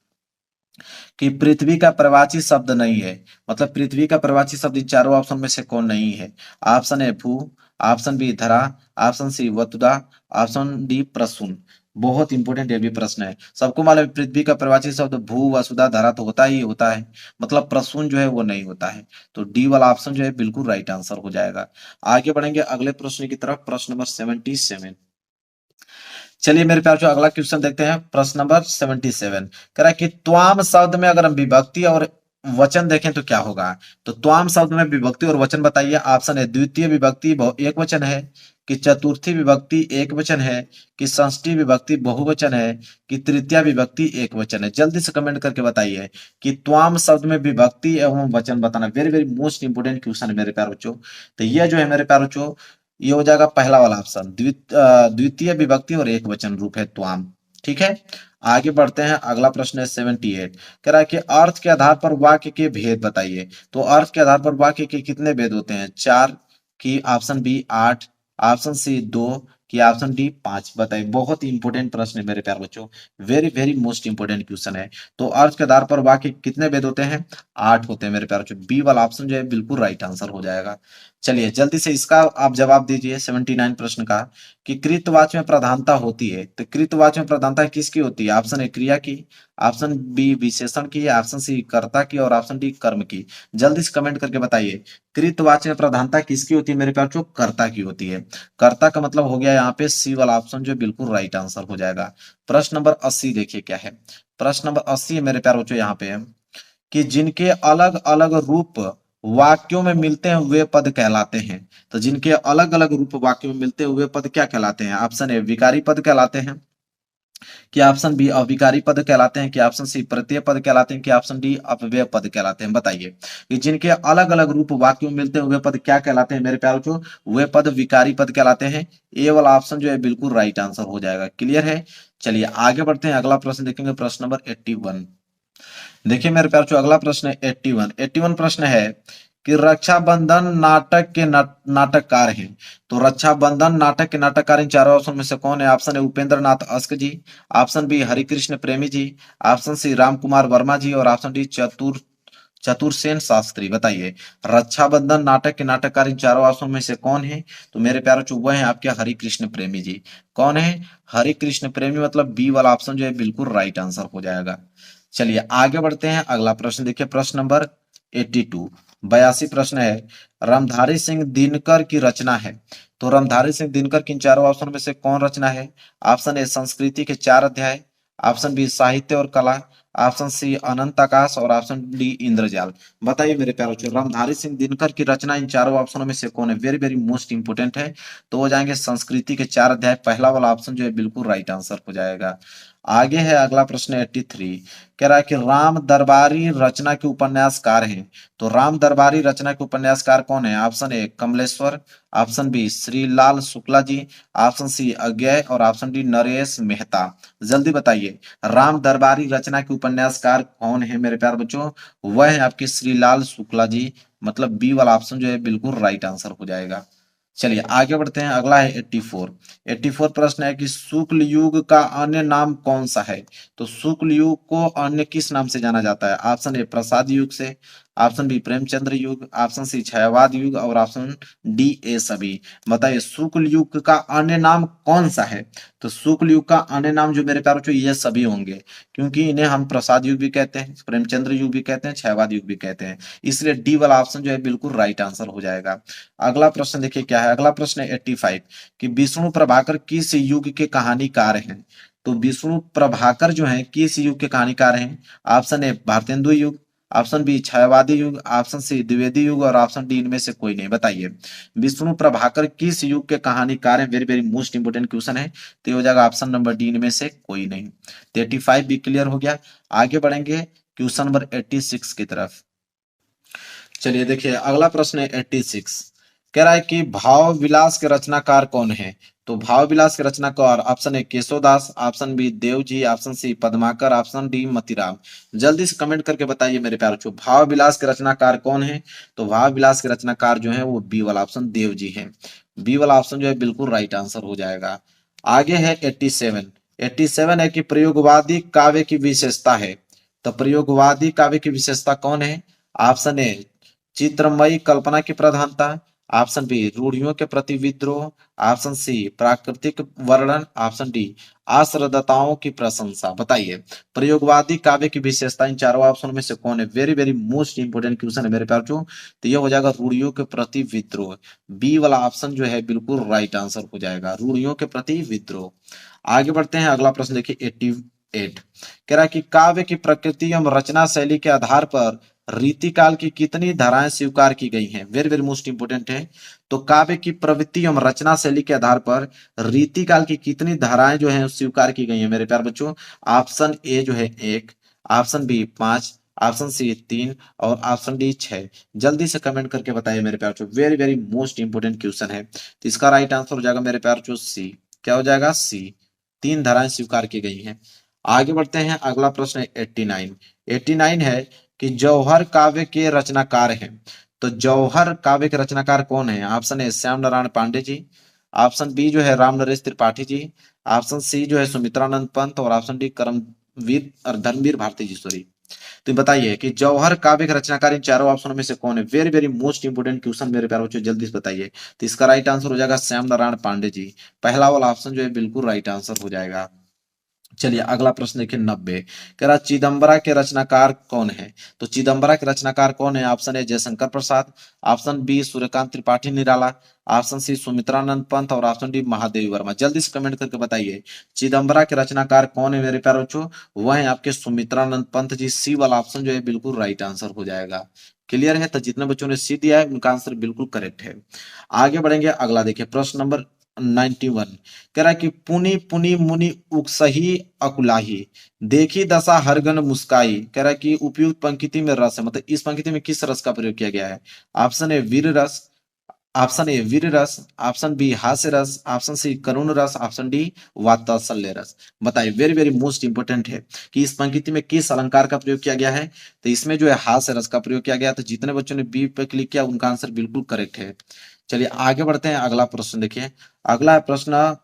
कि पृथ्वी का प्रवाची शब्द नहीं है, मतलब पृथ्वी का प्रवाची शब्द इन चारों ऑप्शन में से कौन नहीं है? ऑप्शन ए भू, ऑप्शन बी धरा, ऑप्शन सी वसुधा, ऑप्शन डी प्रसून। बहुत इंपॉर्टेंट ये भी प्रश्न है। सबको मालूम है पृथ्वी का प्रवाची शब्द भू वसुधा धरा तो होता ही होता है, मतलब प्रसून जो है वो नहीं होता है। तो डी वाला ऑप्शन जो है बिल्कुल राइट आंसर हो जाएगा। आगे बढ़ेंगे अगले प्रश्न की तरफ, प्रश्न नंबर 77। चलिए मेरे प्यार अगला क्वेश्चन देखते हैं, प्रश्न नंबर 77 कह रहा है कि त्वाम शब्द में अगर हम विभक्ति और वचन देखें तो क्या होगा, तो त्वाम शब्द में विभक्ति और वचन बताइए। ऑप्शन है द्वितीय विभक्ति एक वचन है, कि चतुर्थी विभक्ति एक वचन है, कि षष्ठी विभक्ति बहुवचन है, कि तृतीय विभक्ति एक वचन है। जल्दी से कमेंट करके बताइए कि त्वाम शब्द में विभक्ति एवं वचन बताना। Very very most important question है मेरे प्यारे बच्चों। तो ये जो है मेरे प्यारे बच्चों, ये हो जाएगा पहला वाला ऑप्शन, द्वितीय विभक्ति और एक वचन रूप है त्वाम। ठीक है, आगे बढ़ते हैं। अगला प्रश्न है 78, कह रहा है कि अर्थ के आधार पर वाक्य के भेद बताइए। तो अर्थ के आधार पर वाक्य के कितने भेद होते हैं, 4, की ऑप्शन बी 8, ऑप्शन सी 2, की ऑप्शन डी 5। बताइए, बहुत ही इंपॉर्टेंट प्रश्न है मेरे प्यारे बच्चों, very very most important question है। तो अर्थ के आधार पर वाक्य कितने भेद होते हैं, 8 होते हैं मेरे प्यारे बच्चों। बी वाला ऑप्शन जो है बिल्कुल राइट आंसर हो जाएगा। चलिए जल्दी से इसका आप जवाब दीजिए 79 प्रश्न का, कि कृतवाच्य में प्रधानता होती है। तो कृतवाच्य में प्रधानता किसकी होती है, ऑप्शन ए क्रिया की, ऑप्शन बी विशेषण की, ऑप्शन सी कर्ता की, और ऑप्शन डी कर्म की। जल्दी से कमेंट करके बताइए कृतवाच्य में प्रधानता किसकी होती है मेरे प्यार बच्चों, कर्ता की होती है। कर्ता का मतलब हो गया यहाँ पे सी वाला ऑप्शन जो बिल्कुल राइट आंसर हो जाएगा। प्रश्न नंबर 80 देखिए क्या है। प्रश्न नंबर 80 है मेरे प्यार बच्चों, यहाँ पे है कि जिनके अलग अलग रूप वाक्यों में मिलते हैं वे पद कहलाते हैं। तो जिनके अलग अलग रूप वाक्यों में मिलते हैं वे पद क्या कहलाते हैं, ऑप्शन ए विकारी पद कहलाते हैं, कि ऑप्शन बी अविकारी पद कहलाते हैं, कि ऑप्शन सी प्रत्यय पद कहलाते हैं, कि ऑप्शन डी अपव्यय पद कहलाते हैं। बताइए कि जिनके अलग अलग रूप वाक्यों में मिलते हैं वे पद क्या कहलाते हैं मेरे प्यारों को, वे पद विकारी पद कहलाते हैं। ए वाला ऑप्शन जो है बिल्कुल राइट आंसर हो जाएगा। क्लियर है, चलिए आगे बढ़ते हैं। अगला प्रश्न देखेंगे, प्रश्न नंबर 81। देखिए मेरे प्यार अगला प्रश्न है 81 प्रश्न है कि रक्षाबंधन नाटक के नाटककार हैं। तो रक्षाबंधन नाटक के नाटककार इन चारों ऑप्शन में से कौन है, ऑप्शन है उपेंद्र नाथ अस्क जी, ऑप्शन बी हरिकृष्ण प्रेमी जी, ऑप्शन सी राम कुमार वर्मा जी, और ऑप्शन डी चतुरसेन शास्त्री। बताइए रक्षाबंधन नाटक के नाटककार इन चारों ऑप्शन में से कौन है, तो मेरे प्यारे वह है आपके हरिकृष्ण प्रेमी जी। कौन है, हरिकृष्ण प्रेमी, मतलब बी वाला ऑप्शन जो है बिल्कुल राइट आंसर हो जाएगा। चलिए आगे बढ़ते हैं। अगला प्रश्न देखिए, प्रश्न नंबर 82, 82 प्रश्न है, रामधारी सिंह दिनकर की रचना है। तो रामधारी सिंह दिनकर की इन चारों ऑप्शन में से कौन रचना है, ऑप्शन ए संस्कृति के 4 अध्याय, ऑप्शन बी साहित्य और कला, ऑप्शन सी अनंत आकाश, और ऑप्शन डी इंद्रजाल। बताइए मेरे प्यारे बच्चों रामधारी सिंह दिनकर की रचना इन चारों ऑप्शनों में से कौन है, वेरी वेरी मोस्ट इंपोर्टेंट है। तो हो जाएंगे संस्कृति के 4 अध्याय, पहला वाला ऑप्शन जो है बिल्कुल राइट आंसर हो जाएगा। आगे है अगला प्रश्न 83, कह रहा है कि राम दरबारी रचना के उपन्यासकार हैं। तो राम दरबारी रचना के उपन्यासकार कौन है, option A Kamleshwar, option B Shrilal Shukla ji, option C Agyeya, और ऑप्शन डी नरेश मेहता। जल्दी बताइए राम दरबारी रचना के उपन्यासकार कौन है मेरे प्यारे बच्चों, वह है आपके श्रीलाल शुक्ला जी, मतलब बी वाला ऑप्शन जो है बिल्कुल राइट आंसर हो जाएगा। चलिए आगे बढ़ते हैं। अगला है 84 प्रश्न है कि शुक्ल युग का अन्य नाम कौन सा है। तो शुक्ल युग को अन्य किस नाम से जाना जाता है, ऑप्शन ए प्रसाद युग से, ऑप्शन बी प्रेमचंद्र युग, ऑप्शन सी छायावाद युग, और ऑप्शन डी ए सभी। बताइए शुक्ल युग का अन्य नाम कौन सा है। तो शुक्ल युग का अन्य नाम जो मेरे प्यारे बच्चों ये सभी होंगे, क्योंकि इन्हें हम प्रसाद युग भी कहते हैं, प्रेमचंद्र युग भी कहते हैं, छायावाद युग भी कहते हैं, इसलिए डी वाला ऑप्शन जो है बिल्कुल राइट आंसर हो जाएगा। अगला प्रश्न देखिए क्या है। अगला प्रश्न है 85 कि विष्णु प्रभाकर किस युग के कहानीकार हैं। तो विष्णु प्रभाकर जो है किस युग के कहानीकार हैं, ऑप्शन ए भारतेंदु युग, ऑप्शन बी छायावादी युग, ऑप्शन सी द्विवेदी युग, और ऑप्शन डी इनमें से कोई नहीं। बताइए विष्णु प्रभाकर किस युग के कहानीकार हैं, very very most important question है। तो हो जाएगा ऑप्शन नंबर डी इनमें से कोई नहीं। तो 85 भी क्लियर हो गया। आगे बढ़ेंगे क्वेश्चन नंबर 86 की तरफ। चलिए देखिए अगला प्रश्न है 86, कह रहा है कि भाव विलास के रचनाकार कौन है। तो भाव विलास के रचनाकार option A Keshavdas, option B Dev ji, option C Padmakar, option D Matiram. जल्दी से कमेंट करके बताइए मेरे प्यारे बच्चों भाव विलास के रचनाकार कौन है। तो भाव विलास के रचनाकार जो है वो बी वाला ऑप्शन देव जी है। बी वाला ऑप्शन जो है बिल्कुल राइट आंसर हो जाएगा। आगे है 87 है कि प्रयोगवादी काव्य की विशेषता है। तो प्रयोगवादी काव्य की विशेषता कौन है, ऑप्शन ए चित्रमयी कल्पना की प्रधानता, ऑप्शन बी रूढ़ियों के प्रति विद्रोह, ऑप्शन सी प्राकृतिक वर्णन, ऑप्शन डी आश्रदताओं की प्रशंसा। बताइए प्रयोगवादी काव्य की विशेषता इन चारों ऑप्शन में से कौन है, very very most important question है मेरे प्यार बच्चों। तो ये हो जाएगा रूढ़ियों के प्रति विद्रोह, बी वाला ऑप्शन जो है बिल्कुल राइट आंसर हो जाएगा, रूढ़ियों के प्रति विद्रोह। आगे बढ़ते हैं। अगला प्रश्न देखिए 88, कह रहा है कि काव्य की प्रकृति एवं रचना शैली के आधार पर रीतिकाल की कितनी धाराएं स्वीकार की गई हैं? वेरी वेरी मोस्ट इंपोर्टेंट है। तो काव्य की प्रवृत्ति एवं रचना शैली के आधार पर रीतिकाल की कितनी धाराएं जो हैं स्वीकार की गई हैं मेरे प्यारे बच्चों? ऑप्शन ए जो है 1, ऑप्शन बी 5, ऑप्शन सी 3 और ऑप्शन डी 6। जल्दी से कमेंट करके बताइए मेरे प्यारे बच्चों, very very most important question है। तो इसका राइट आंसर हो जाएगा मेरे प्यारे बच्चों सी। क्या हो जाएगा? सी। 3 धाराएं स्वीकार की गई हैं। आगे बढ़ते हैं, अगला प्रश्न है 89। 89 है कि जौहर काव्य के रचनाकार हैं। तो जौहर काव्य के रचनाकार कौन है? Option A Shyam Narayan Pandey ji, option B जो है राम नरेश त्रिपाठी जी, ऑप्शन सी जो है सुमित्रानंद पंत और ऑप्शन डी करमवीर और धर्मवीर भारती जी, सॉरी। तो बताइए कि जौहर काव्य के रचनाकार इन चारों ऑप्शनों में से कौन है? Very very most important question मेरे प्यारे बच्चों, जल्दी से बताइए। तो इसका राइट आंसर हो जाएगा श्याम नारायण पांडे जी। पहला वाला ऑप्शन जो है बिल्कुल राइट आंसर हो जाएगा। चलिए अगला प्रश्न देखिए 90। कह रहा चिदम्बरा के रचनाकार कौन है? तो चिदम्बरा के रचनाकार कौन है? Option A Jaishankar Prasad, option B Suryakant Tripathi Nirala, option C Sumitranand Pant और ऑप्शन डी महादेवी वर्मा। जल्दी से कमेंट करके बताइए चिदम्बरा के रचनाकार कौन है मेरे प्यारे बच्चों? वह है आपके सुमित्रानंद पंत जी। सी वाला ऑप्शन जो है बिल्कुल राइट आंसर हो जाएगा। क्लियर है? तो जितने बच्चों ने सी दिया है उनका आंसर बिल्कुल करेक्ट है। आगे बढ़ेंगे, अगला देखिए प्रश्न नंबर 91। कह रहा है कि पुनि पुनि मुनि उकसही अकुलाही, देखी दशा हरगन मुस्काई। कह रहा है कि उपयुक्त पंक्ति में रस है, मतलब इस पंक्ति में किस रस का प्रयोग किया गया है? ऑप्शन ए वीर रस, ऑप्शन ए वीर रस, ऑप्शन बी हास्य रस, ऑप्शन सी करुण रस, ऑप्शन डी वात्सल्य रस। बताइए, वेरी वेरी मोस्ट इंपोर्टेंट है कि इस पंक्ति में किस अलंकार का प्रयोग किया गया है? तो इसमें जो है हास्य रस का प्रयोग किया गया। तो जितने बच्चों ने बी पे क्लिक किया उनका आंसर बिल्कुल करेक्ट है। चलिए आगे बढ़ते हैं, अगला प्रश्न देखिए। अगला है प्रश्न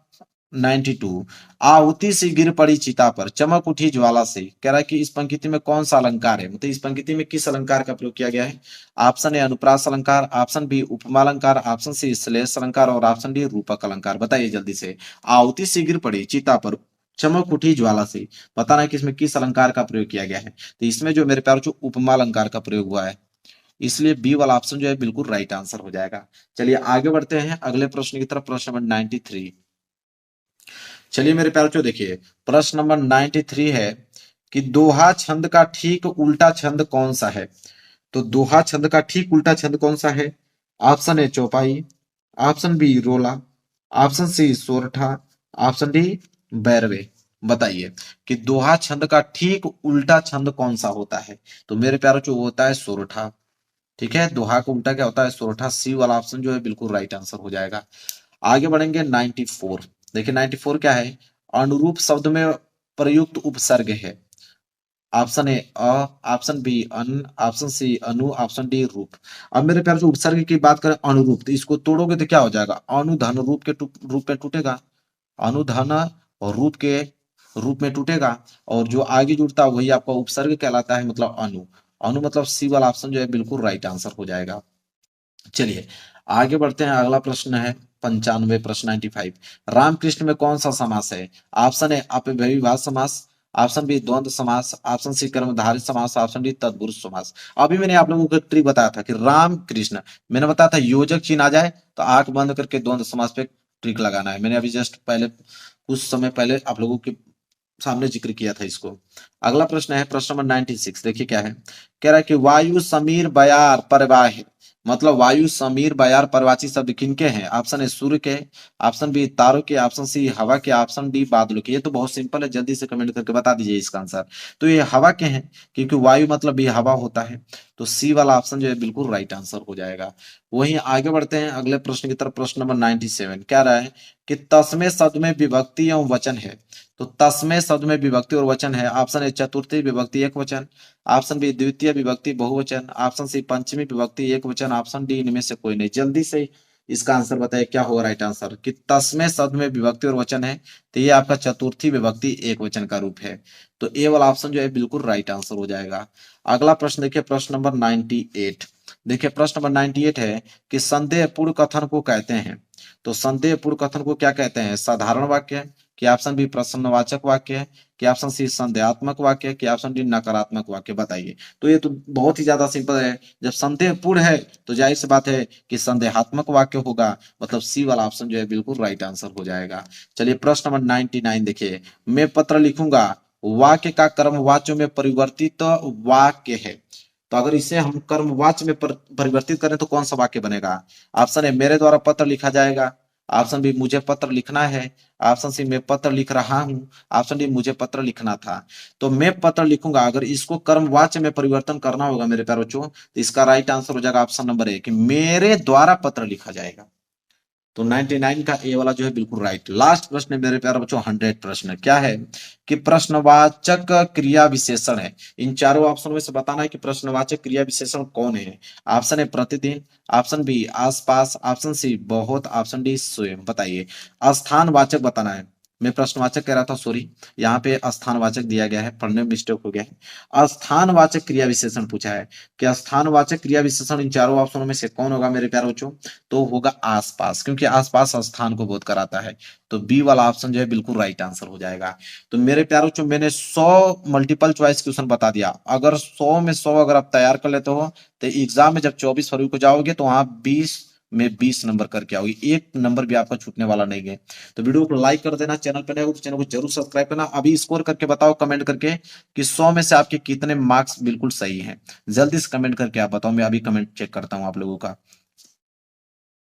92। आहुति सी गिर पड़ी चिता पर, चमक उठी ज्वाला से। कह रहा है कि इस पंक्ति में कौन सा अलंकार है, मतलब इस पंक्ति में किस अलंकार का प्रयोग किया गया है? ऑप्शन ए अनुप्रास अलंकार, ऑप्शन बी उपमा अलंकार, ऑप्शन सी श्लेष अलंकार और ऑप्शन डी रूपक अलंकार। बताइए जल्दी से। आहुति सी गिर पड़ी चिता पर, चमक उठी ज्वाला से, बताना है कि इसमें किस अलंकार का प्रयोग किया गया है? तो इसमें जो मेरे प्यारे जो उपमा अलंकार का प्रयोग हुआ है, इसलिए बी वाला ऑप्शन जो है बिल्कुल राइट आंसर हो जाएगा। चलिए आगे बढ़ते हैं अगले प्रश्न की तरफ, प्रश्न नंबर 93। चलिए मेरे प्यारे बच्चों देखिए, प्रश्न नंबर 93 है कि दोहा छंद का ठीक उल्टा छंद कौन सा है? तो दोहा छंद का ठीक उल्टा छंद कौन सा है? ऑप्शन ए चौपाई, ऑप्शन बी रोला, ऑप्शन सी सोरठा, ऑप्शन डी बैरवे। बताइए कि दोहा छंद का ठीक उल्टा छंद कौन सा होता है? तो मेरे प्यारे बच्चों वो होता है सोरठा। ठीक है, दोहा का उल्टा क्या होता है? सोरठा। सी वाला ऑप्शन जो है बिल्कुल राइट आंसर हो जाएगा। आगे बढ़ेंगे 94। देखिए 94 क्या है? अनुरूप शब्द में प्रयुक्त उपसर्ग है। ऑप्शन ए अ, ऑप्शन बी अन, ऑप्शन सी अनु, ऑप्शन डी रूप। अब मेरे प्यार से उपसर्ग की बात करें अनुरूप, तो इसको तोड़ोगे तो क्या हो जाएगा? अनुधन रूप के रूप में टूटेगा, अनुधन और रूप के रूप में टूटेगा, और जो आगे जुड़ता है वही आपका उपसर्ग कहलाता है, मतलब अनु। अनु मतलब सी वाला ऑप्शन जो है बिल्कुल राइट आंसर हो जाएगा। चलिए आगे बढ़ते हैं, अगला प्रश्न है 95, प्रश्न 95। रामकृष्ण में कौन सा समास है? ऑप्शन ए अपव्ययभाव समास, ऑप्शन बी द्वंद्व समास, ऑप्शन सी कर्मधारय समास, ऑप्शन डी तत्पुरुष समास। अभी मैंने आप लोगों को ट्रिक बताया था कि राम कृष्ण, मैंने बताया था योजक चिन्ह आ जाए तो आंख बंद करके द्वंद्व समास पे ट्रिक लगाना है। मैंने अभी जस्ट पहले कुछ समय पहले आप लोगों के सामने जिक्र किया था इसको। अगला प्रश्न है प्रश्न नंबर 96। देखिए क्या है? कह रहा है कि वायु समीर बयार परवाह, मतलब वायु समीर बयार परवाची शब्द किनके हैं? ऑप्शन ए सूर्य के, ऑप्शन बी तारों के, ऑप्शन सी हवा के, ऑप्शन डी बादलों के। ये तो बहुत सिंपल है, जल्दी से कमेंट करके बता दीजिए इसका आंसर। तो ये हवा के हैं, क्योंकि वायु मतलब भी हवा होता है। तो सी वाला ऑप्शन जो है बिल्कुल राइट आंसर हो जाएगा। वहीं आगे बढ़ते हैं अगले प्रश्न की तरफ, प्रश्न नंबर 97। क्या रहा है कि तस्में शब्द में विभक्ति एवं वचन है। तो तस्में शब्द में विभक्ति और वचन है। ऑप्शन ए चतुर्थी विभक्ति एक वचन, ऑप्शन बी द्वितीय विभक्ति बहुवचन, ऑप्शन सी पंचमी विभक्ति एक वचन, ऑप्शन डी इनमें से कोई नहीं। जल्दी से इसका आंसर बताइए क्या होगा राइट आंसर? कि तस्में शब्द में विभक्ति और वचन है, तो ये आपका चतुर्थी विभक्ति एक वचन का रूप है। तो ए वाला ऑप्शन जो है बिल्कुल राइट आंसर हो जाएगा। अगला प्रश्न देखिए, प्रश्न नंबर 98। देखिए प्रश्न नंबर 98 है कि संदेहपूर्ण कथन को कहते हैं। तो संदेहपूर्ण कथन को क्या कहते हैं? साधारण वाक्य, कि ऑप्शन बी प्रश्नवाचक वाक्य, कि ऑप्शन सी संदेहात्मक वाक्य, कि ऑप्शन डी नकारात्मक वाक्य। बताइए। तो ये तो बहुत ही ज्यादा सिंपल है। जब संदेहपूर्ण है तो जाहिर सी बात है कि संदेहात्मक वाक्य होगा, मतलब सी वाला ऑप्शन जो है बिल्कुल राइट आंसर हो जाएगा। चलिए प्रश्न नंबर 99 देखिए। मैं पत्र लिखूंगा, वाक्य का क्रम वाच्यों में परिवर्तित वाक्य है। तो अगर इसे हम कर्मवाच्य में परिवर्तित करें तो कौन सा वाक्य बनेगा? ऑप्शन ए, मेरे द्वारा पत्र लिखा जाएगा। ऑप्शन बी, मुझे पत्र लिखना है। ऑप्शन सी, मैं पत्र लिख रहा हूं। ऑप्शन डी, मुझे पत्र लिखना था। तो मैं पत्र लिखूंगा, अगर इसको कर्मवाच्य में परिवर्तन करना होगा मेरे प्यारे बच्चों, तो इसका राइट आंसर हो जाएगा ऑप्शन नंबर ए, कि मेरे द्वारा पत्र लिखा जाएगा। तो 99 का ए वाला जो है बिल्कुल राइट। लास्ट प्रश्न है मेरे प्यारे बच्चों, 100 प्रश्न क्या है कि प्रश्नवाचक क्रिया विशेषण है। इन चारों ऑप्शन में से बताना है कि प्रश्नवाचक क्रिया विशेषण कौन है। ऑप्शन है प्रतिदिन, ऑप्शन बी आसपास, ऑप्शन सी बहुत, ऑप्शन डी स्वयं। बताइए। स्थानवाचक बताना है। मैं प्रश्नवाचक कह रहा था, सॉरी, यहाँ पे स्थानवाचक दिया गया है, पढ़ने में मिस्टेक हो गया है। स्थानवाचक क्रिया विशेषण पूछा है कि स्थानवाचक क्रिया विशेषण इन चारों ऑप्शनों में से कौन होगा मेरे प्यारे बच्चों? तो होगा आसपास, क्योंकि आसपास स्थान को बोध कराता है। तो बी वाला ऑप्शन जो है बिल्कुल राइट आंसर हो जाएगा। तो मेरे प्यारे बच्चों, मैंने 100 मल्टीपल चॉइस क्वेश्चन बता दिया। अगर 100 में 100 अगर आप तैयार कर लेते हो तो एग्जाम में जब 24 फरवरी को जाओगे तो वहां 20 में 20 नंबर करके आओगे, एक नंबर भी आपका छूटने वाला नहीं है। तो वीडियो को लाइक कर देना, चैनल पे नए हो तो चैनल को जरूर सब्सक्राइब करना। अभी स्कोर करके बताओ कमेंट करके कि 100 में से आपके कितने मार्क्स बिल्कुल सही हैं। जल्दी से कमेंट करके आप बताओ, मैं अभी कमेंट चेक करता हूँ आप लोगों का।